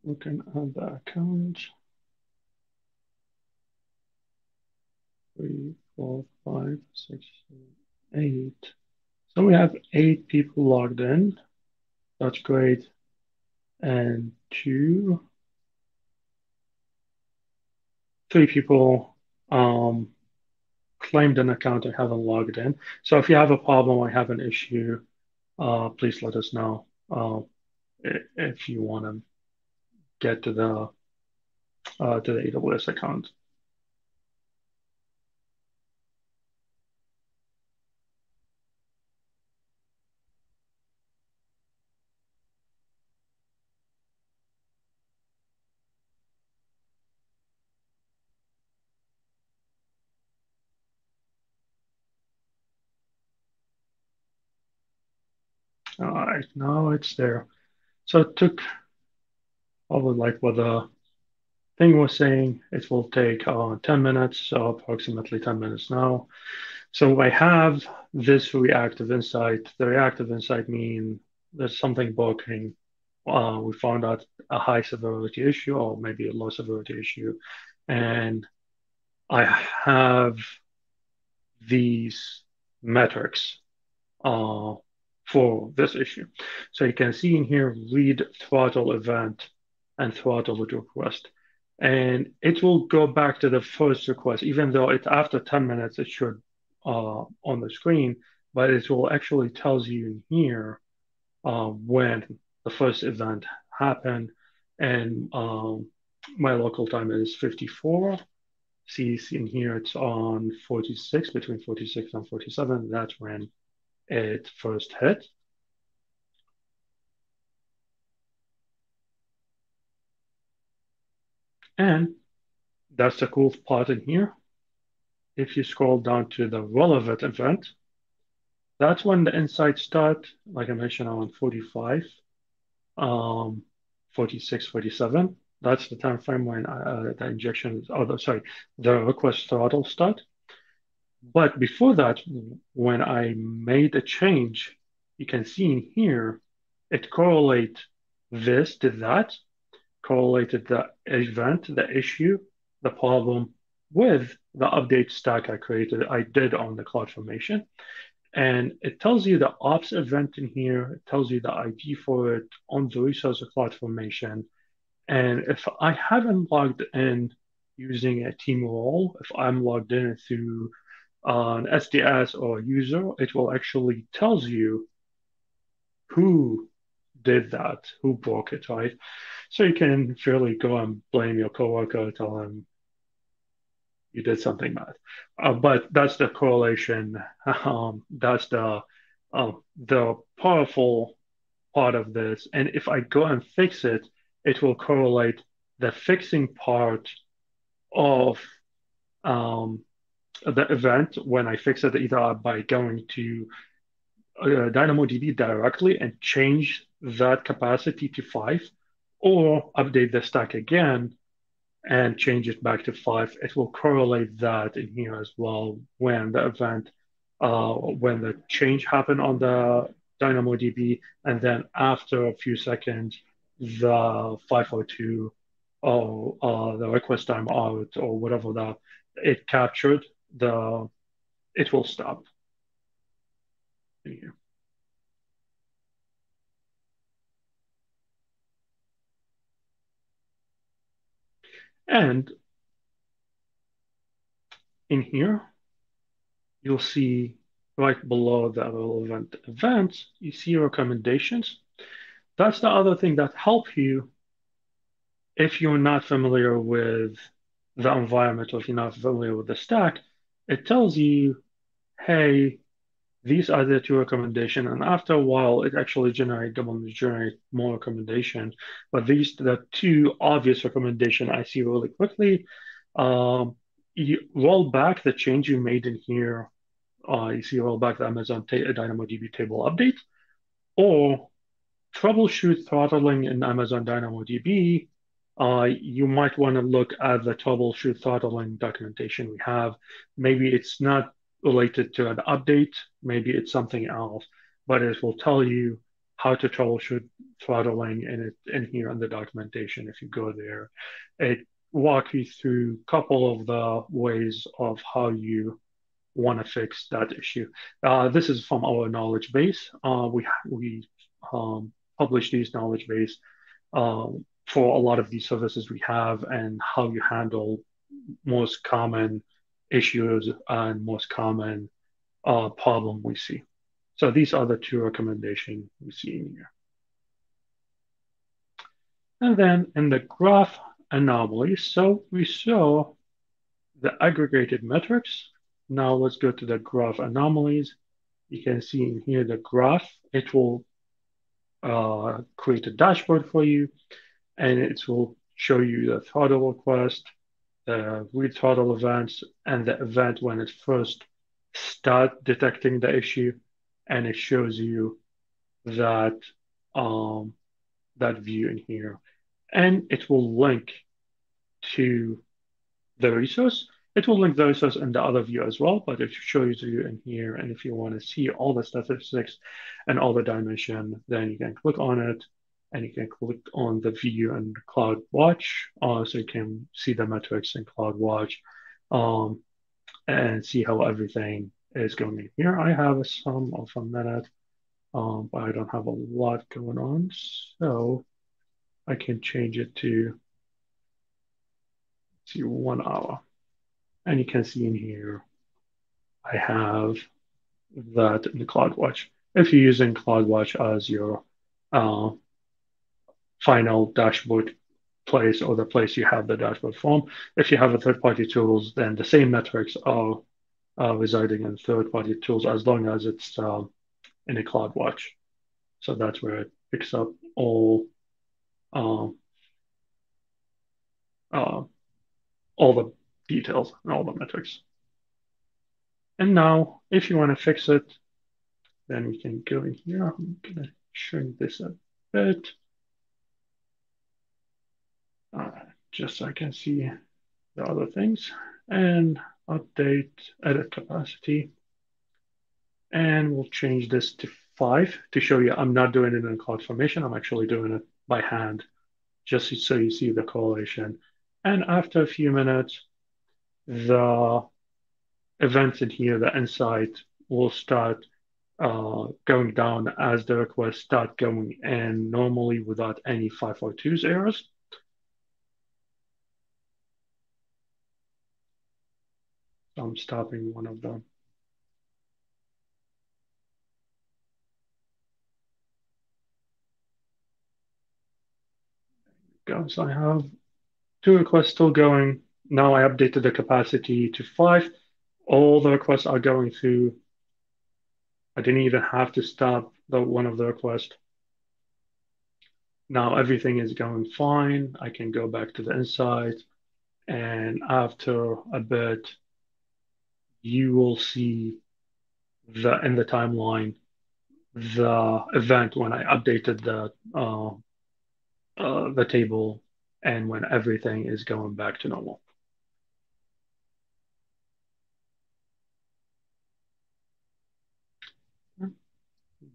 Looking at the account, 3, 4, 5, 6, 7, 8. So we have 8 people logged in. That's great. And 3 people claimed an account and haven't logged in. So if you have a problem or have an issue, please let us know if you want to get to the AWS account. All right, now it's there. So it took probably like what the thing was saying, it will take 10 minutes, so approximately 10 minutes now. So I have this reactive insight. The reactive insight means there's something broken. We found out a high severity issue or maybe a low severity issue. And I have these metrics for this issue. So you can see in here, read throttle event and throttle request. And it will go back to the first request, even though it's after 10 minutes, it should on the screen, but it will actually tells you in here when the first event happened. And my local time is 54. See in here, it's on 46, between 46 and 47. That's when it first hit. And that's the cool part in here. If you scroll down to the relevant event, that's when the insights start. Like I mentioned, around 45, 46, 47. That's the time frame when the injection, sorry, the request throttle start. But before that, when I made a change, you can see in here, it correlate this to that, correlated the event, the issue, the problem with the update stack I did on the CloudFormation. And it tells you the ops event in here. It tells you the ID for it on the resource of CloudFormation. And if I haven't logged in using a team role, if I'm logged in through an SDS or a user, it will actually tells you who did that, who broke it, right? So you can fairly go and blame your coworker, tell them you did something bad. But that's the correlation. That's the powerful part of this. And if I go and fix it, it will correlate the fixing part of the event when I fix it, either by going to DynamoDB directly and change that capacity to 5, or update the stack again and change it back to 5. It will correlate that in here as well when the event, when the change happened on the DynamoDB, and then after a few seconds, the 502 or the request time out or whatever that it captured, it will stop in here. And in here, you'll see right below the relevant events, you see recommendations. That's the other thing that help you if you're not familiar with the environment or if you're not familiar with the stack. It tells you, hey, these are the 2 recommendations. And after a while, it actually generate more recommendations. But these are the 2 obvious recommendations I see really quickly. You roll back the change you made in here. You see roll back the Amazon DynamoDB table update, or troubleshoot throttling in Amazon DynamoDB. You might want to look at the troubleshoot throttling documentation we have. Maybe it's not related to an update, maybe it's something else, but it will tell you how to troubleshoot throttling in here in the documentation if you go there. It walks you through a couple of the ways of how you want to fix that issue. This is from our knowledge base. We publish these knowledge base for a lot of these services we have and how you handle most common issues and most common problem we see. So these are the 2 recommendations we see in here. And then in the graph anomalies, so we saw the aggregated metrics. Now let's go to the graph anomalies. You can see in here the graph. It will create a dashboard for you, and it will show you the throttle request, the read throttle events, and the event when it first start detecting the issue, and it shows you that that view in here, and it will link to the resource. It will link the resource in the other view as well, but it shows you in here. And if you want to see all the statistics and all the dimension, then you can click on it, and you can click on the view and CloudWatch, so you can see the metrics in CloudWatch and see how everything is going in here. I have a sum of a minute, but I don't have a lot going on, so I can change it to 1 hour. And you can see in here, I have that in the CloudWatch. If you're using CloudWatch as your final dashboard place or the place you have the dashboard from, if you have a third-party tools, then the same metrics are residing in third-party tools as long as it's in a CloudWatch. So that's where it picks up all all the details and all the metrics. And now, if you want to fix it, then we can go in here. I'm going to shrink this a bit, just so I can see the other things. And update edit capacity. And we'll change this to 5 to show you I'm not doing it in CloudFormation. I'm actually doing it by hand, just so you see the correlation. And after a few minutes, the events in here, the insight, will start going down as the requests start going in, normally without any 542's errors. So I'm stopping one of them. So I have 2 requests still going. Now I updated the capacity to 5. All the requests are going through. I didn't even have to stop one of the requests. Now everything is going fine. I can go back to the insight, and after a bit, you will see in the timeline the event when I updated the table and when everything is going back to normal.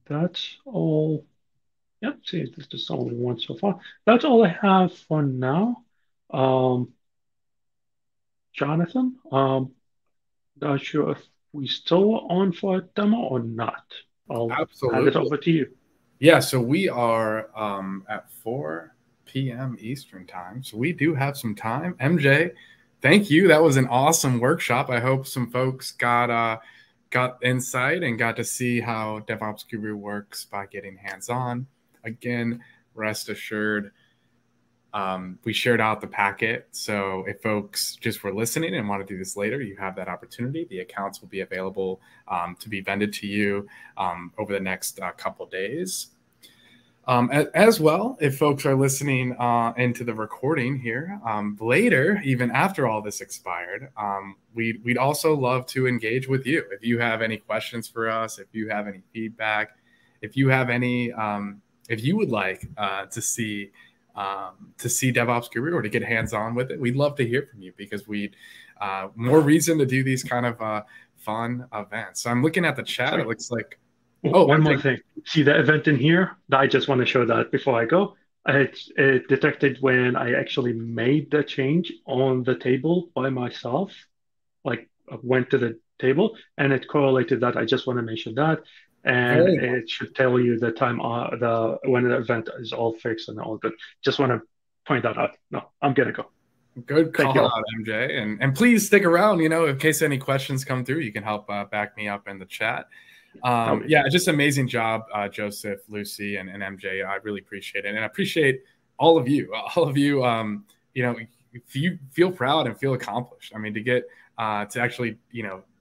That's all. Yep, see, this is only one so far. That's all I have for now. Jonathan, not sure if we still on for a demo or not. I'll hand it over to you. Yeah, so we are at 4 p.m. Eastern time. So we do have some time. MJ, thank you. That was an awesome workshop. I hope some folks got insight and got to see how Devops Guru works by getting hands-on. Again, rest assured, we shared out the packet. So if folks just were listening and want to do this later, you have that opportunity. The accounts will be available to be vended to you over the next couple days. As well, if folks are listening into the recording here later, even after all this expired, we'd also love to engage with you. If you have any questions for us, if you have any feedback, if you have any, if you would like to see Devops Guru or to get hands-on with it, we'd love to hear from you, because we'd more reason to do these kind of fun events. So I'm looking at the chat. Sorry. It looks like one more thing. See the event in here? I just want to show that before I go. It detected when I actually made the change on the table by myself, like I went to the table and it correlated that. I just want to mention that. And it should tell you the time, when the event is all fixed and all good. Just want to point that out. No, I'm going to go. Good call out, MJ. And please stick around, in case any questions come through, you can help back me up in the chat. Yeah, just amazing job, Joseph, Lucy, and MJ. I really appreciate it. And I appreciate all of you. If you feel proud and feel accomplished. I mean, to get to actually,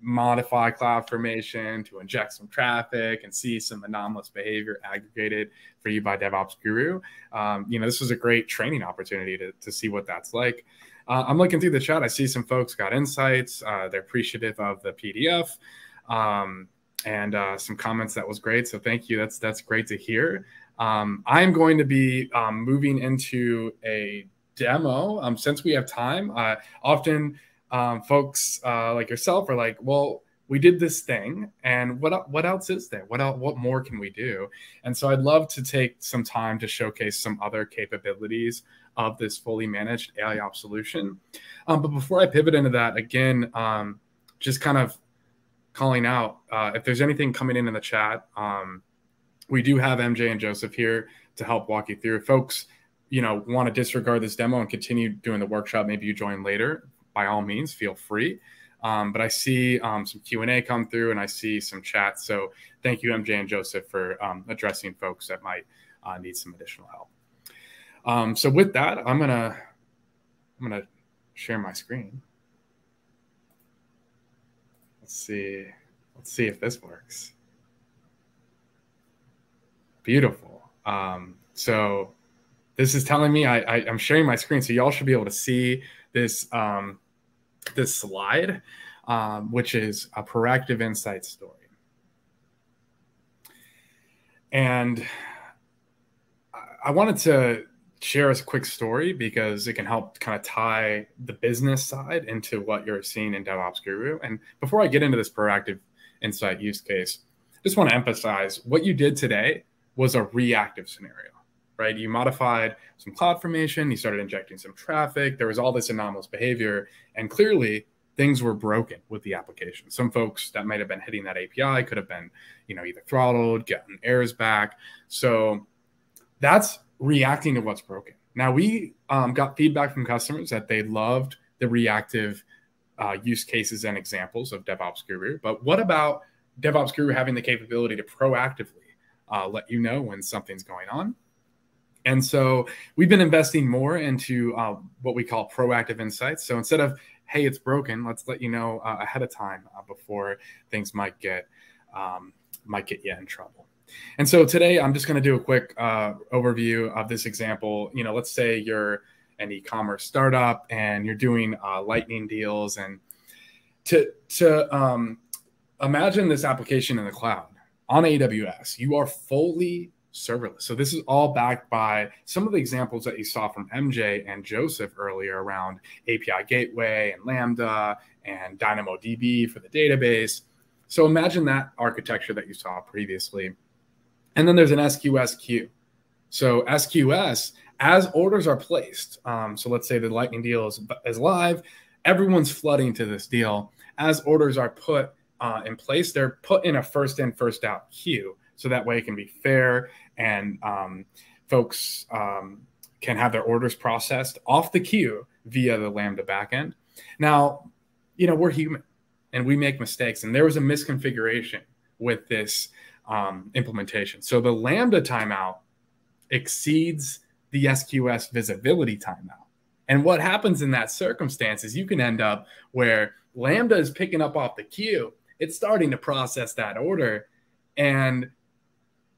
modify CloudFormation, to inject some traffic and see some anomalous behavior aggregated for you by Devops Guru. This was a great training opportunity to see what that's like. I'm looking through the chat. I see some folks got insights. They're appreciative of the PDF. And some comments that was great. So thank you. That's great to hear. I'm going to be moving into a demo since we have time. Often folks like yourself are like, well, we did this thing, and what else is there? What more can we do? And so I'd love to take some time to showcase some other capabilities of this fully managed AIOps solution. But before I pivot into that, again, just kind of calling out, if there's anything coming in the chat, we do have MJ and Joseph here to help walk you through. If folks, want to disregard this demo and continue doing the workshop, maybe you join later, by all means, feel free. But I see some Q&A come through, and I see some chat. So thank you, MJ and Joseph, for addressing folks that might need some additional help. So with that, I'm gonna share my screen. Let's see if this works. Beautiful. So this is telling me I'm sharing my screen, so y'all should be able to see this this slide, which is a Proactive Insight story. And I wanted to share a quick story because it can help kind of tie the business side into what you're seeing in Devops Guru. And before I get into this Proactive Insight use case, I just want to emphasize what you did today was a reactive scenario, right? You modified some cloud formation, you started injecting some traffic, there was all this anomalous behavior, and clearly things were broken with the application. Some folks that might have been hitting that API could have been, either throttled, getting errors back. So that's reacting to what's broken. Now, we got feedback from customers that they loved the reactive use cases and examples of Devops Guru. But what about Devops Guru having the capability to proactively let you know when something's going on? And so we've been investing more into what we call proactive insights. So instead of, hey, it's broken, let's let you know ahead of time before things might get you in trouble. And so today I'm just going to do a quick overview of this example. Let's say you're an e-commerce startup and you're doing lightning deals, and to imagine this application in the cloud on AWS. You are fully serverless. So this is all backed by some of the examples that you saw from MJ and Joseph earlier around API Gateway and Lambda and DynamoDB for the database. So imagine that architecture that you saw previously. And then there's an SQS queue. So SQS, as orders are placed, so let's say the Lightning deal is live, everyone's flooding to this deal. As orders are put in place, they're put in a first in, first out queue. So that way it can be fair and folks can have their orders processed off the queue via the Lambda backend. Now, we're human and we make mistakes. And there was a misconfiguration with this implementation. So the Lambda timeout exceeds the SQS visibility timeout. And what happens in that circumstance is you can end up where Lambda is picking up off the queue, it's starting to process that order, and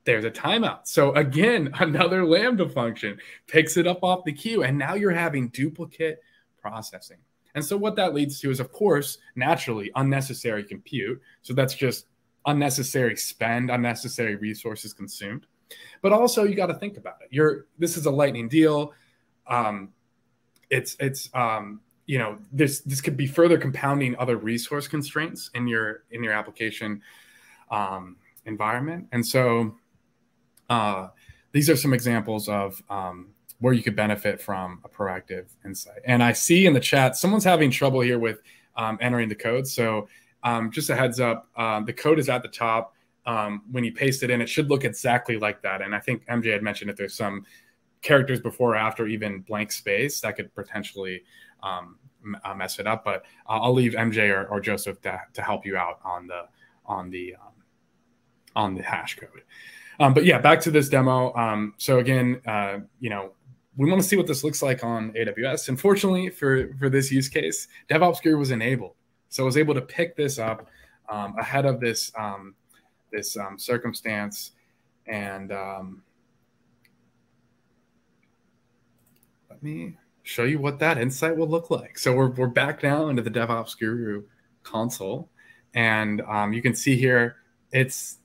there's a timeout. So again, another Lambda function picks it up off the queue, and now you're having duplicate processing. And so what that leads to is, of course, naturally unnecessary compute. So that's just unnecessary spend, unnecessary resources consumed. But also you got to think about it. This is a Lightning deal. This could be further compounding other resource constraints in your application environment. And so these are some examples of where you could benefit from a proactive insight. And I see in the chat someone's having trouble here with entering the code. So just a heads up, the code is at the top. When you paste it in, it should look exactly like that. And I think MJ had mentioned if there's some characters before or after even blank space, that could potentially mess it up. But I'll leave MJ or Joseph to help you out on the hash code. But yeah, back to this demo. So again, we want to see what this looks like on AWS. Unfortunately, for this use case, Devops Guru was enabled. So I was able to pick this up ahead of this circumstance. And let me show you what that insight will look like. So we're back now into the Devops Guru console. And you can see here, it's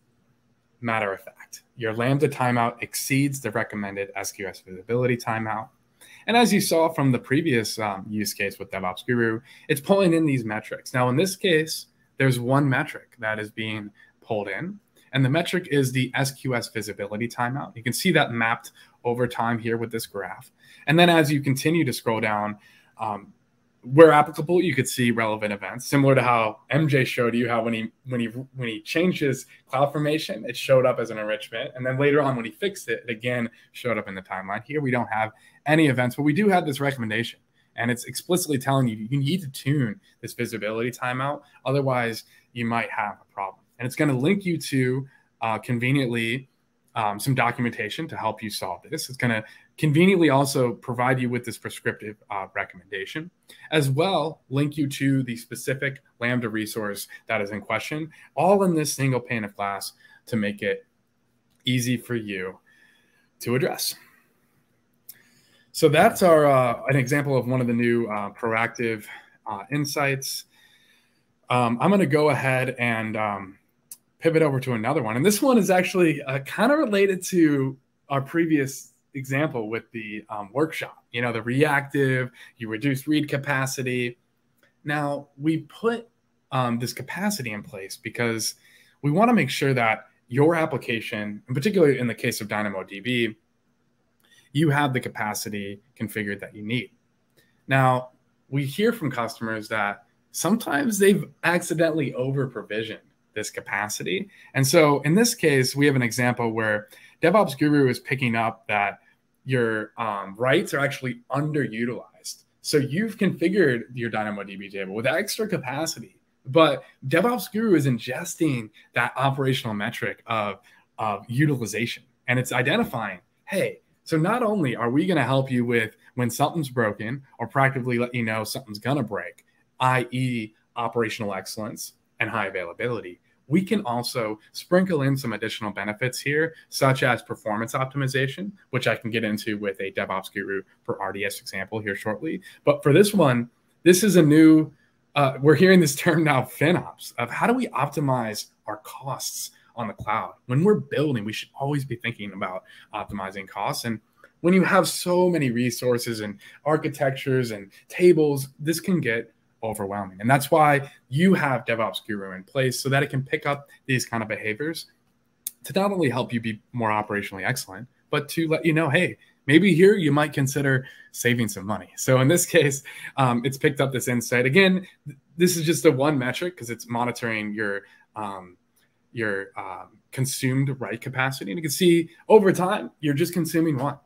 matter of fact. Your Lambda timeout exceeds the recommended SQS visibility timeout. And as you saw from the previous use case with Devops Guru, it's pulling in these metrics. Now, in this case, there's one metric that is being pulled in, and the metric is the SQS visibility timeout. You can see that mapped over time here with this graph. And then as you continue to scroll down, where applicable, you could see relevant events, similar to how MJ showed you how when he changed his cloud formation, it showed up as an enrichment. And then later on when he fixed it, it again showed up in the timeline. Here we don't have any events, but we do have this recommendation. And it's explicitly telling you you need to tune this visibility timeout. Otherwise, you might have a problem. And it's going to link you to conveniently some documentation to help you solve this. It's going to conveniently also provide you with this prescriptive recommendation, as well link you to the specific Lambda resource that is in question, all in this single pane of glass to make it easy for you to address. So that's an example of one of the new proactive insights. I'm going to go ahead and pivot over to another one. And this one is actually kind of related to our previous example with the workshop. You know, the reactive, you reduce read capacity. Now, we put this capacity in place because we want to make sure that your application, and particularly in the case of DynamoDB, you have the capacity configured that you need. Now, we hear from customers that sometimes they've accidentally over-provisioned this capacity. And so in this case, we have an example where Devops Guru is picking up that your writes are actually underutilized. So you've configured your DynamoDB table with extra capacity, but Devops Guru is ingesting that operational metric of utilization. And it's identifying, hey, so not only are we going to help you with when something's broken or practically let you know something's going to break, i.e. operational excellence and high availability, we can also sprinkle in some additional benefits here, such as performance optimization, which I can get into with a Devops Guru for RDS example here shortly. But for this one, this is a new, we're hearing this term now, FinOps, of how do we optimize our costs on the cloud. When we're building, we should always be thinking about optimizing costs. And when you have so many resources and architectures and tables, this can get overwhelming. And that's why you have Devops Guru in place so that it can pick up these kind of behaviors to not only help you be more operationally excellent, but to let you know, hey, maybe here you might consider saving some money. So in this case, it's picked up this insight. Again, this is just a one metric because it's monitoring your consumed write capacity. And you can see over time, you're just consuming one.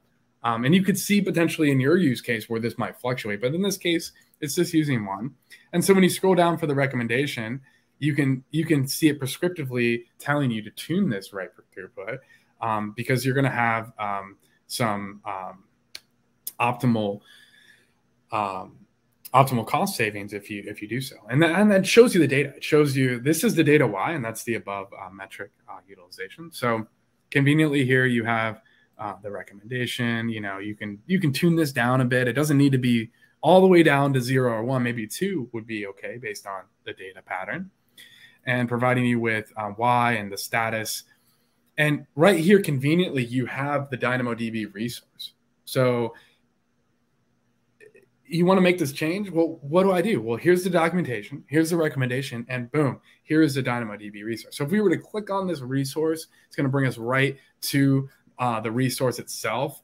And you could see potentially in your use case where this might fluctuate, but in this case, it's just using one. And so when you scroll down for the recommendation, you can see it prescriptively telling you to tune this write for throughput because you're going to have some optimal cost savings if you do so. And that shows you the data. It shows you this is the data Y, and that's the above metric utilization. So conveniently here you have the recommendation. You know, you can tune this down a bit. It doesn't need to be all the way down to 0 or 1. Maybe 2 would be okay based on the data pattern, and providing you with Y and the status. And right here, conveniently, you have the DynamoDB resource. So you want to make this change? Well, what do? Well, here's the documentation, here's the recommendation, and boom, here is the DynamoDB resource. So if we were to click on this resource, it's going to bring us right to the resource itself,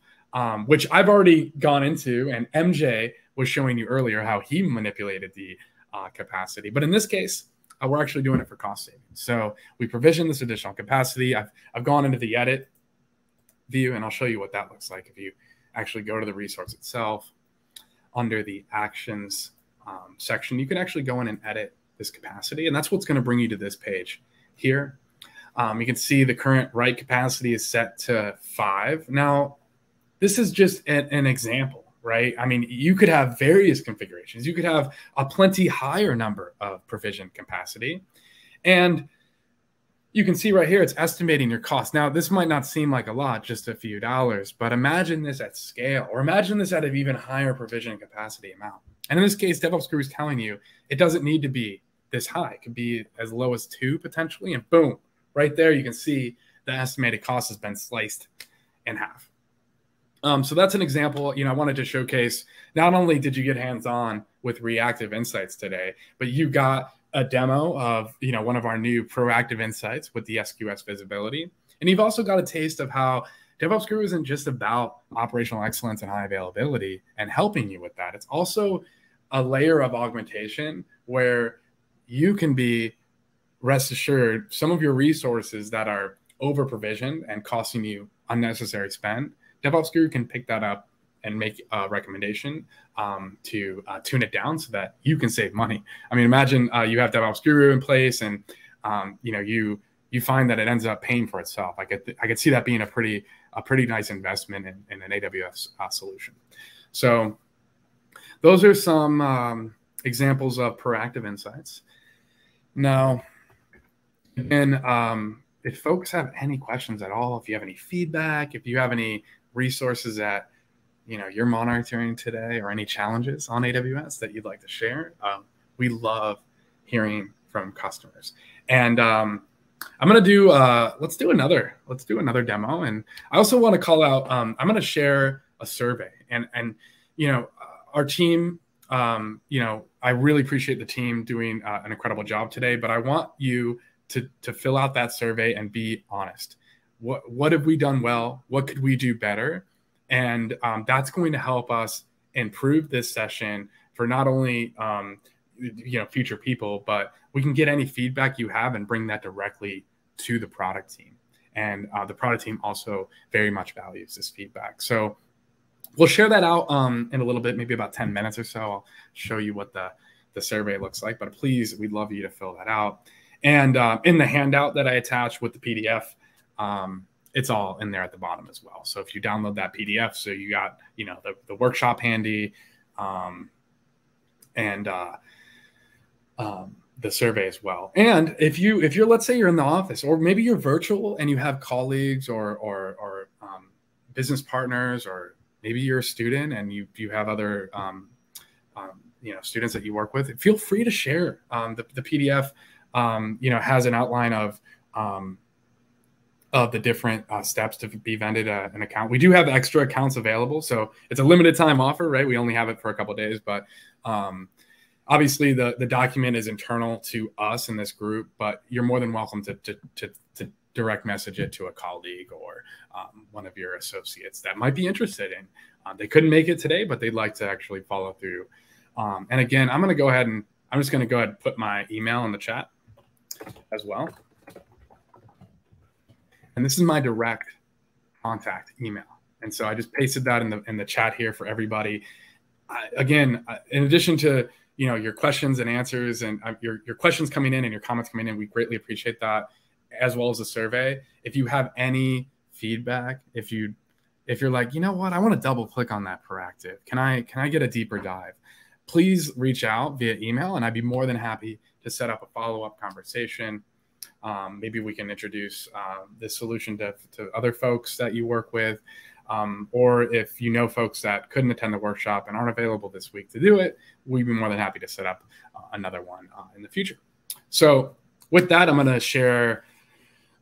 which I've already gone into, and MJ was showing you earlier how he manipulated the capacity. But in this case, we're actually doing it for cost savings. So we provision this additional capacity. I've gone into the edit view, and I'll show you what that looks like if you actually go to the resource itself. Under the actions section, you can actually go in and edit this capacity, and that's what's going to bring you to this page here. You can see the current write capacity is set to 5. Now, this is just an example, right? I mean, you could have various configurations. You could have a plenty higher number of provision capacity. And you can see right here, it's estimating your cost. Now, this might not seem like a lot, just a few dollars, but imagine this at scale, or imagine this at an even higher provision capacity amount. And in this case, Devops Guru is telling you it doesn't need to be this high. It could be as low as 2 potentially, and boom, right there, you can see the estimated cost has been sliced in half. So that's an example. You know, I wanted to showcase, not only did you get hands-on with Reactive Insights today, but you got a demo of, you know, one of our new proactive insights with the SQS visibility. And you've also got a taste of how Devops Guru isn't just about operational excellence and high availability and helping you with that. It's also a layer of augmentation where you can be, rest assured, some of your resources that are over provisioned and costing you unnecessary spend, Devops Guru can pick that up and make a recommendation to tune it down so that you can save money. I mean, imagine you have Devops Guru in place, and you know, you find that it ends up paying for itself. I could see that being a pretty nice investment in an AWS solution. So those are some examples of proactive insights. Now, again, if folks have any questions at all, if you have any feedback, if you have any resources that you're monitoring today, or any challenges on AWS that you'd like to share. We love hearing from customers. And I'm going to do, let's do another demo. And I also want to call out, I'm going to share a survey, and our team, I really appreciate the team doing an incredible job today, but I want you to fill out that survey and be honest. What have we done well? What could we do better? And that's going to help us improve this session for not only future people, but we can get any feedback you have and bring that directly to the product team. And the product team also very much values this feedback. So we'll share that out in a little bit, maybe about 10 minutes or so. I'll show you what the survey looks like, but please, we'd love you to fill that out. And in the handout that I attached with the PDF, it's all in there at the bottom as well. So if you download that PDF, so you got, the workshop handy, and the survey as well. And if you're, let's say you're in the office, or maybe you're virtual and you have colleagues or business partners, or maybe you're a student and you have other, students that you work with, feel free to share. The PDF, has an outline of the different steps to be vended an account. We do have extra accounts available, so it's a limited time offer, right? We only have it for a couple of days, but obviously the document is internal to us in this group, but you're more than welcome to direct message it to a colleague or one of your associates that might be interested in. They couldn't make it today, but they'd like to actually follow through. And again, I'm just going to go ahead and put my email in the chat as well. And this is my direct contact email. And so I just pasted that in the chat here for everybody. Again, in addition to, your questions and answers, and your questions coming in and your comments coming in, we greatly appreciate that, as well as the survey. If you have any feedback, if you're like, you know what, I want to double click on that proactive. Can I get a deeper dive? Please reach out via email, and I'd be more than happy to set up a follow-up conversation. Maybe we can introduce this solution to other folks that you work with. Or if you know folks that couldn't attend the workshop and aren't available this week to do it, we'd be more than happy to set up another one in the future. So with that, I'm going to share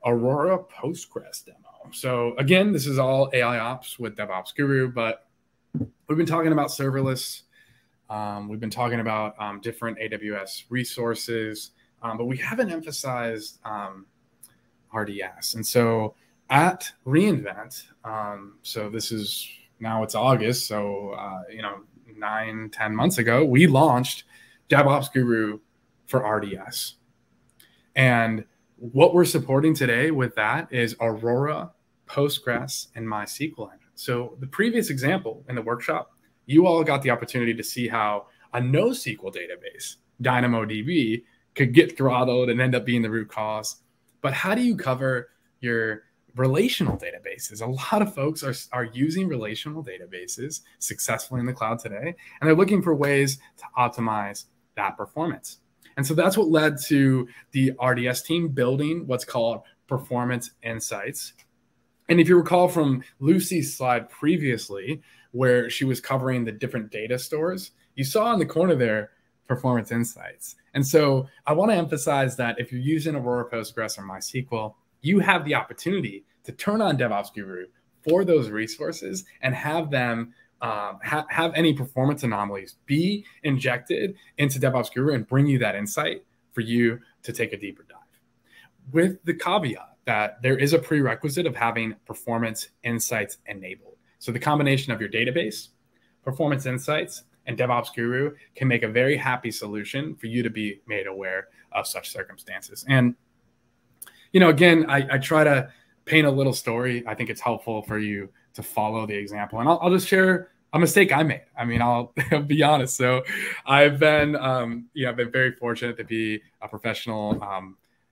Aurora Postgres demo. So again, this is all AIOps with Devops Guru, but we've been talking about serverless. We've been talking about different AWS resources, but we haven't emphasized RDS. And so at reInvent, so this is, now it's August, so 9-10 months ago, we launched Devops Guru for RDS. And what we're supporting today with that is Aurora, Postgres, and MySQL engine. So the previous example in the workshop, you all got the opportunity to see how a NoSQL database, DynamoDB, could get throttled and end up being the root cause. But how do you cover your relational databases? A lot of folks are using relational databases successfully in the cloud today, and they're looking for ways to optimize that performance. And so that's what led to the RDS team building what's called Performance Insights. And if you recall from Lucy's slide previously, where she was covering the different data stores, you saw in the corner there, Performance Insights. And so I want to emphasize that if you're using Aurora, Postgres, or MySQL, you have the opportunity to turn on Devops Guru for those resources and have them have any performance anomalies be injected into Devops Guru and bring you that insight for you to take a deeper dive. With the caveat that there is a prerequisite of having Performance Insights enabled. So the combination of your database, Performance Insights, and Devops Guru can make a very happy solution for you to be made aware of such circumstances. And, again, I try to paint a little story. I think it's helpful for you to follow the example. And I'll just share a mistake I made. I mean, I'll be honest. So I've been, I've been very fortunate to be a professional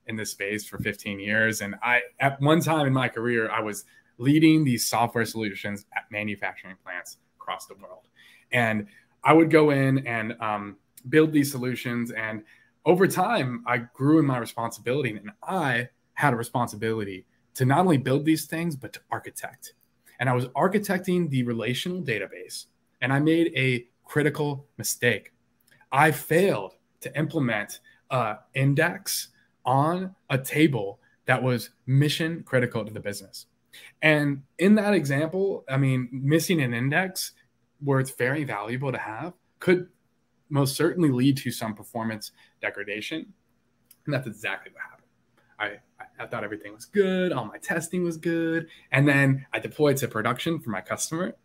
in this space for 15 years. And at one time in my career, I was leading these software solutions at manufacturing plants across the world. And I would go in and build these solutions. And over time, I grew in my responsibility. And I had a responsibility to not only build these things, but to architect. and I was architecting the relational database, and I made a critical mistake. I failed to implement an index on a table that was mission critical to the business. And in that example, I mean, missing an index where it's very valuable to have could most certainly lead to some performance degradation. And that's exactly what happened. I thought everything was good. All my testing was good. And then I deployed to production for my customer.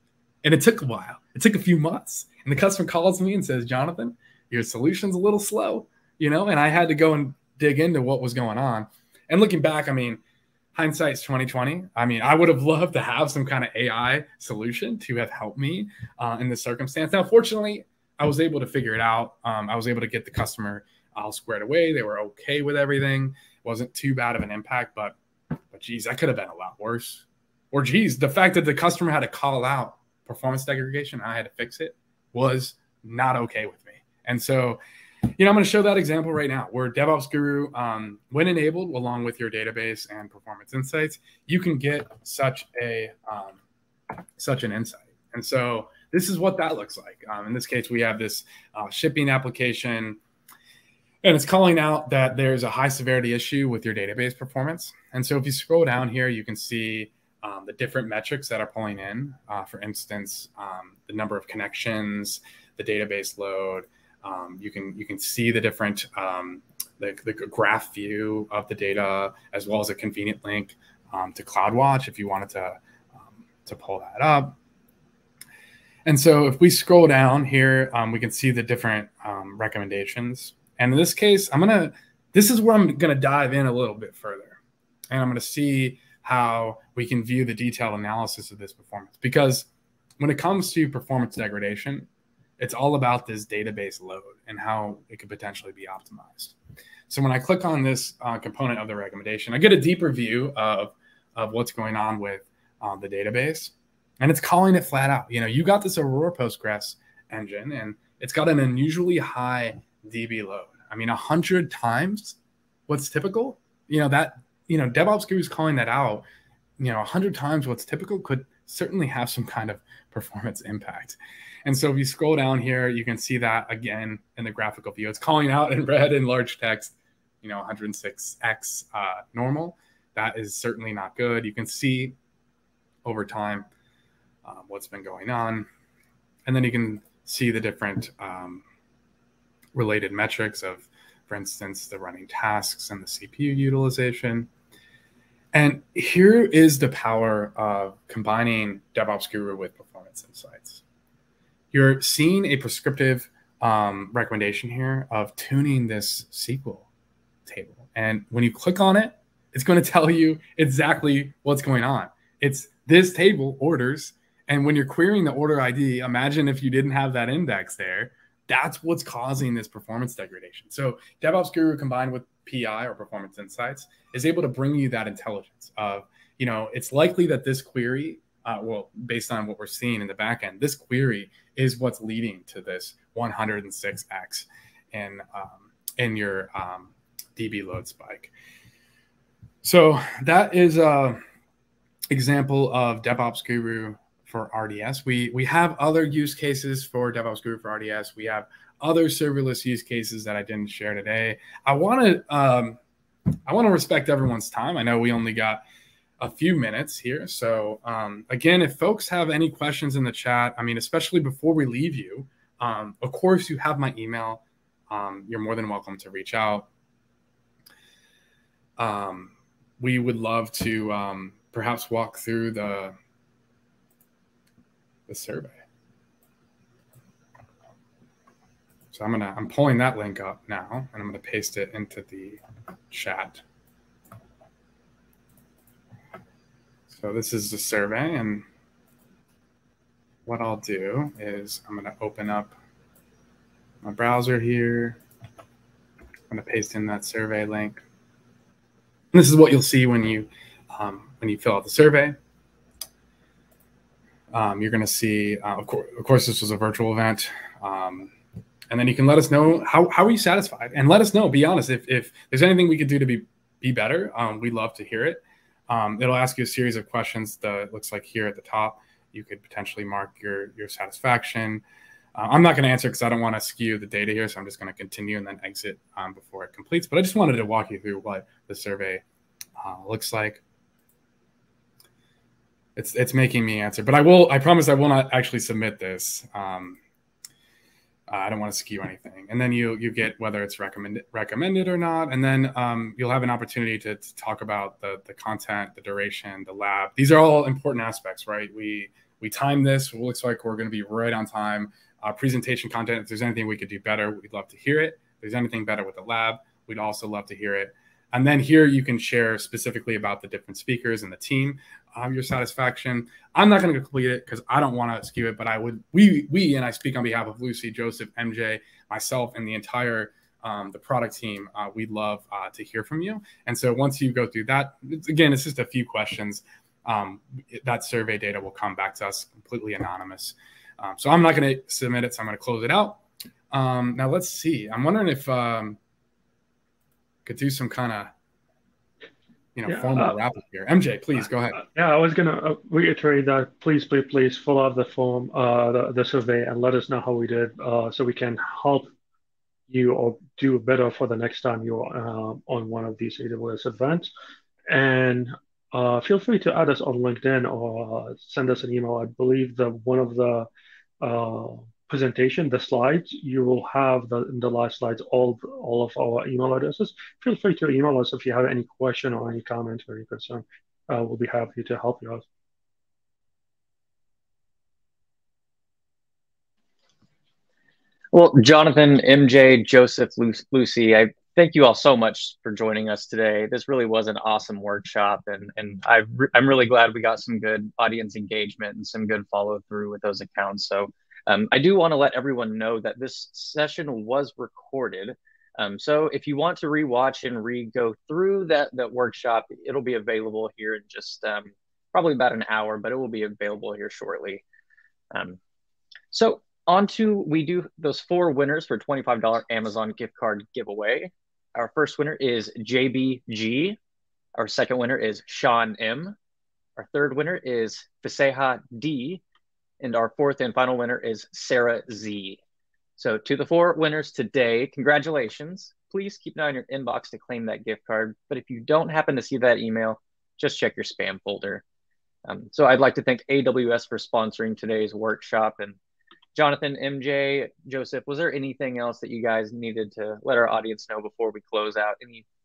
And it took a while. It took a few months. And the customer calls me and says, Jonathan, your solution's a little slow, you know, and I had to go and dig into what was going on. And looking back, I mean, hindsight's 2020. I mean, I would have loved to have some kind of AI solution to have helped me in this circumstance. Now, fortunately, I was able to figure it out. I was able to get the customer all squared away. They were okay with everything. It wasn't too bad of an impact, but geez, that could have been a lot worse. Or geez, the fact that the customer had to call out performance degradation, I had to fix it, was not okay with me. And so, you know, I'm going to show that example right now where Devops Guru, when enabled along with your database and performance insights, you can get such an insight. And so this is what that looks like. In this case, we have this shipping application, and it's calling out that there's a high severity issue with your database performance. And so if you scroll down here, you can see the different metrics that are pulling in. For instance, the number of connections, the database load. You can see the different the graph view of the data, as well as a convenient link to CloudWatch if you wanted to pull that up. And so if we scroll down here, we can see the different recommendations. And in this case, this is where I'm going to dive in a little bit further. And I'm going to see how we can view the detailed analysis of this performance. Because when it comes to performance degradation, it's all about this database load and how it could potentially be optimized. So when I click on this component of the recommendation, I get a deeper view of what's going on with the database. And it's calling it flat out. You know, you got this Aurora Postgres engine, and it's got an unusually high DB load. I mean, 100 times what's typical. Devops Guru is calling that out. 100 times what's typical could certainly have some kind of performance impact. And so if you scroll down here, you can see that again in the graphical view. It's calling out in red in large text, 106x normal. That is certainly not good. You can see over time what's been going on. And then you can see the different related metrics of, for instance, the running tasks and the CPU utilization. And here is the power of combining Devops Guru with performance insights. You're seeing a prescriptive recommendation here of tuning this SQL table. And when you click on it, it's going to tell you exactly what's going on. It's this table orders. And when you're querying the order ID, imagine if you didn't have that index there, that's what's causing this performance degradation. So Devops Guru combined with PI or performance insights is able to bring you that intelligence of, it's likely that this query, based on what we're seeing in the back end, this query is what's leading to this 106x in your DB load spike. So that is an example of Devops Guru for RDS. We have other use cases for Devops Guru for RDS. We have other serverless use cases that I didn't share today. I want to respect everyone's time. I know we only got a few minutes here. So again, if folks have any questions in the chat, especially before we leave you, of course you have my email. You're more than welcome to reach out. We would love to perhaps walk through the survey. So I'm pulling that link up now, and I'm going to paste it into the chat. So this is the survey, and what I'll do is I'm going to open up my browser here. I'm going to paste in that survey link. And this is what you'll see when you fill out the survey. You're going to see, of course, this was a virtual event. And then you can let us know how are you satisfied, and let us know. Be honest if there's anything we could do to be better. We'd love to hear it. It'll ask you a series of questions that it looks like here at the top. You could potentially mark your satisfaction. I'm not going to answer because I don't want to skew the data here, so I'm just going to continue and then exit before it completes. But I just wanted to walk you through what the survey looks like. It's making me answer, but I promise I will not actually submit this. I don't want to skew anything. And then you get whether it's recommended or not. And then you'll have an opportunity to talk about the content, the duration, the lab. These are all important aspects, right? We time this. It looks like we're going to be right on time. Presentation content, if there's anything we could do better, we'd love to hear it. If there's anything better with the lab, we'd also love to hear it. And then here you can share specifically about the different speakers and the team, your satisfaction. I'm not going to complete it because I don't want to skew it, but I would. We and I speak on behalf of Lucy, Joseph, MJ, myself, and the entire the product team. We'd love to hear from you. And so once you go through that, again, it's just a few questions. That survey data will come back to us completely anonymous. So I'm not going to submit it, so I'm going to close it out. Now let's see. I'm wondering if could do some kind of formal wrap up here. MJ, please go ahead. Yeah, I was going to reiterate that please fill out the form, the survey, and let us know how we did, so we can help you or do better for the next time you're on one of these AWS events. And feel free to add us on LinkedIn or send us an email. I believe one of the presentation, the slides, you will have in the last slides all of our email addresses. Feel free to email us if you have any question or any comment or any concern. We'll be happy to help you out. Well, Jonathan, MJ, Joseph, Lucy, I thank you all so much for joining us today. This really was an awesome workshop, and I'm really glad we got some good audience engagement and some good follow through with those accounts. So I do want to let everyone know that this session was recorded. So if you want to rewatch and go through that workshop, it'll be available here in just probably about an hour, but it will be available here shortly. So we do those 4 winners for $25 Amazon gift card giveaway. Our first winner is JBG. Our second winner is Sean M. Our third winner is Faseha D. And our fourth and final winner is Sarah Z. So to the 4 winners today, congratulations. Please keep an eye on your inbox to claim that gift card. But if you don't happen to see that email, just check your spam folder. So I'd like to thank AWS for sponsoring today's workshop. And Jonathan, MJ, Joseph, was there anything else that you guys needed to let our audience know before we close out?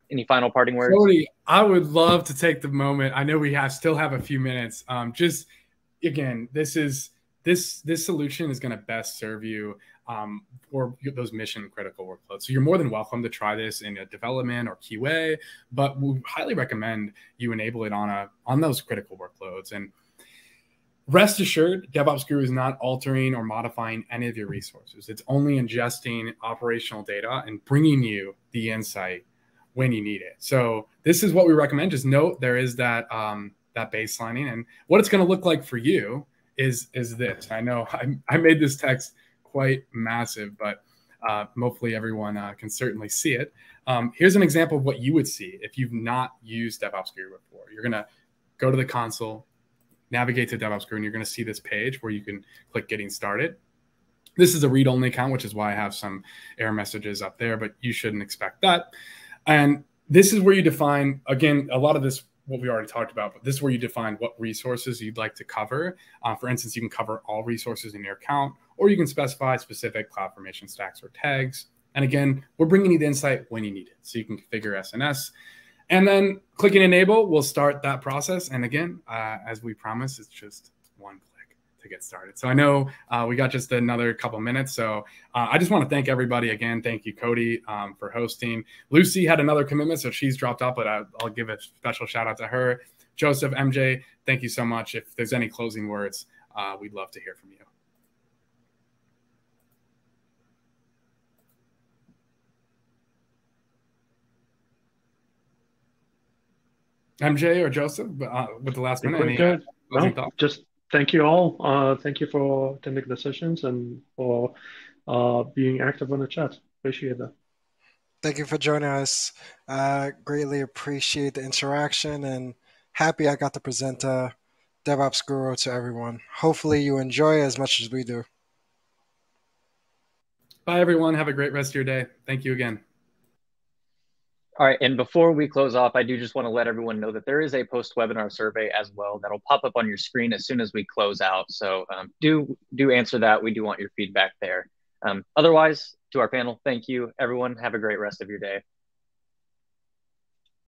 Any final parting words? Cody, I would love to take the moment. I know we still have a few minutes. Just again, this solution is going to best serve you for those mission critical workloads. So you're more than welcome to try this in a development or QA, but we highly recommend you enable it on those critical workloads. And rest assured, Devops Guru is not altering or modifying any of your resources. It's only ingesting operational data and bringing you the insight when you need it. So this is what we recommend. Just note there is that baselining, and what it's going to look like for you is this. I know I made this text quite massive, but hopefully everyone can certainly see it. Here's an example of what you would see if you've not used Devops Guru before. You're going to go to the console, navigate to Devops Guru, and you're going to see this page where you can click Getting Started. This is a read-only account, which is why I have some error messages up there, but you shouldn't expect that. And this is where you define, again, a lot of this, what we already talked about, but this is where you define what resources you'd like to cover. For instance, you can cover all resources in your account, or you can specify specific CloudFormation stacks or tags. And again, we're bringing you the insight when you need it. So you can configure SNS. And then clicking Enable will start that process. And again, as we promised, it's just one click to get started. So I know we got just another couple minutes. So I just want to thank everybody again. Thank you, Cody, for hosting. Lucy had another commitment, so she's dropped off, but I'll give a special shout out to her. Joseph, MJ, thank you so much. If there's any closing words, we'd love to hear from you. MJ or Joseph, with the last minute. Good. No, just thank you all. Thank you for attending the sessions and for being active on the chat. Appreciate that. Thank you for joining us. Greatly appreciate the interaction and happy I got to present Devops Guru to everyone. Hopefully you enjoy as much as we do. Bye, everyone. Have a great rest of your day. Thank you again. All right, and before we close off, I do just want to let everyone know that there is a post-webinar survey as well that'll pop up on your screen as soon as we close out. So do answer that. We do want your feedback there. Otherwise, to our panel, thank you, everyone. Have a great rest of your day.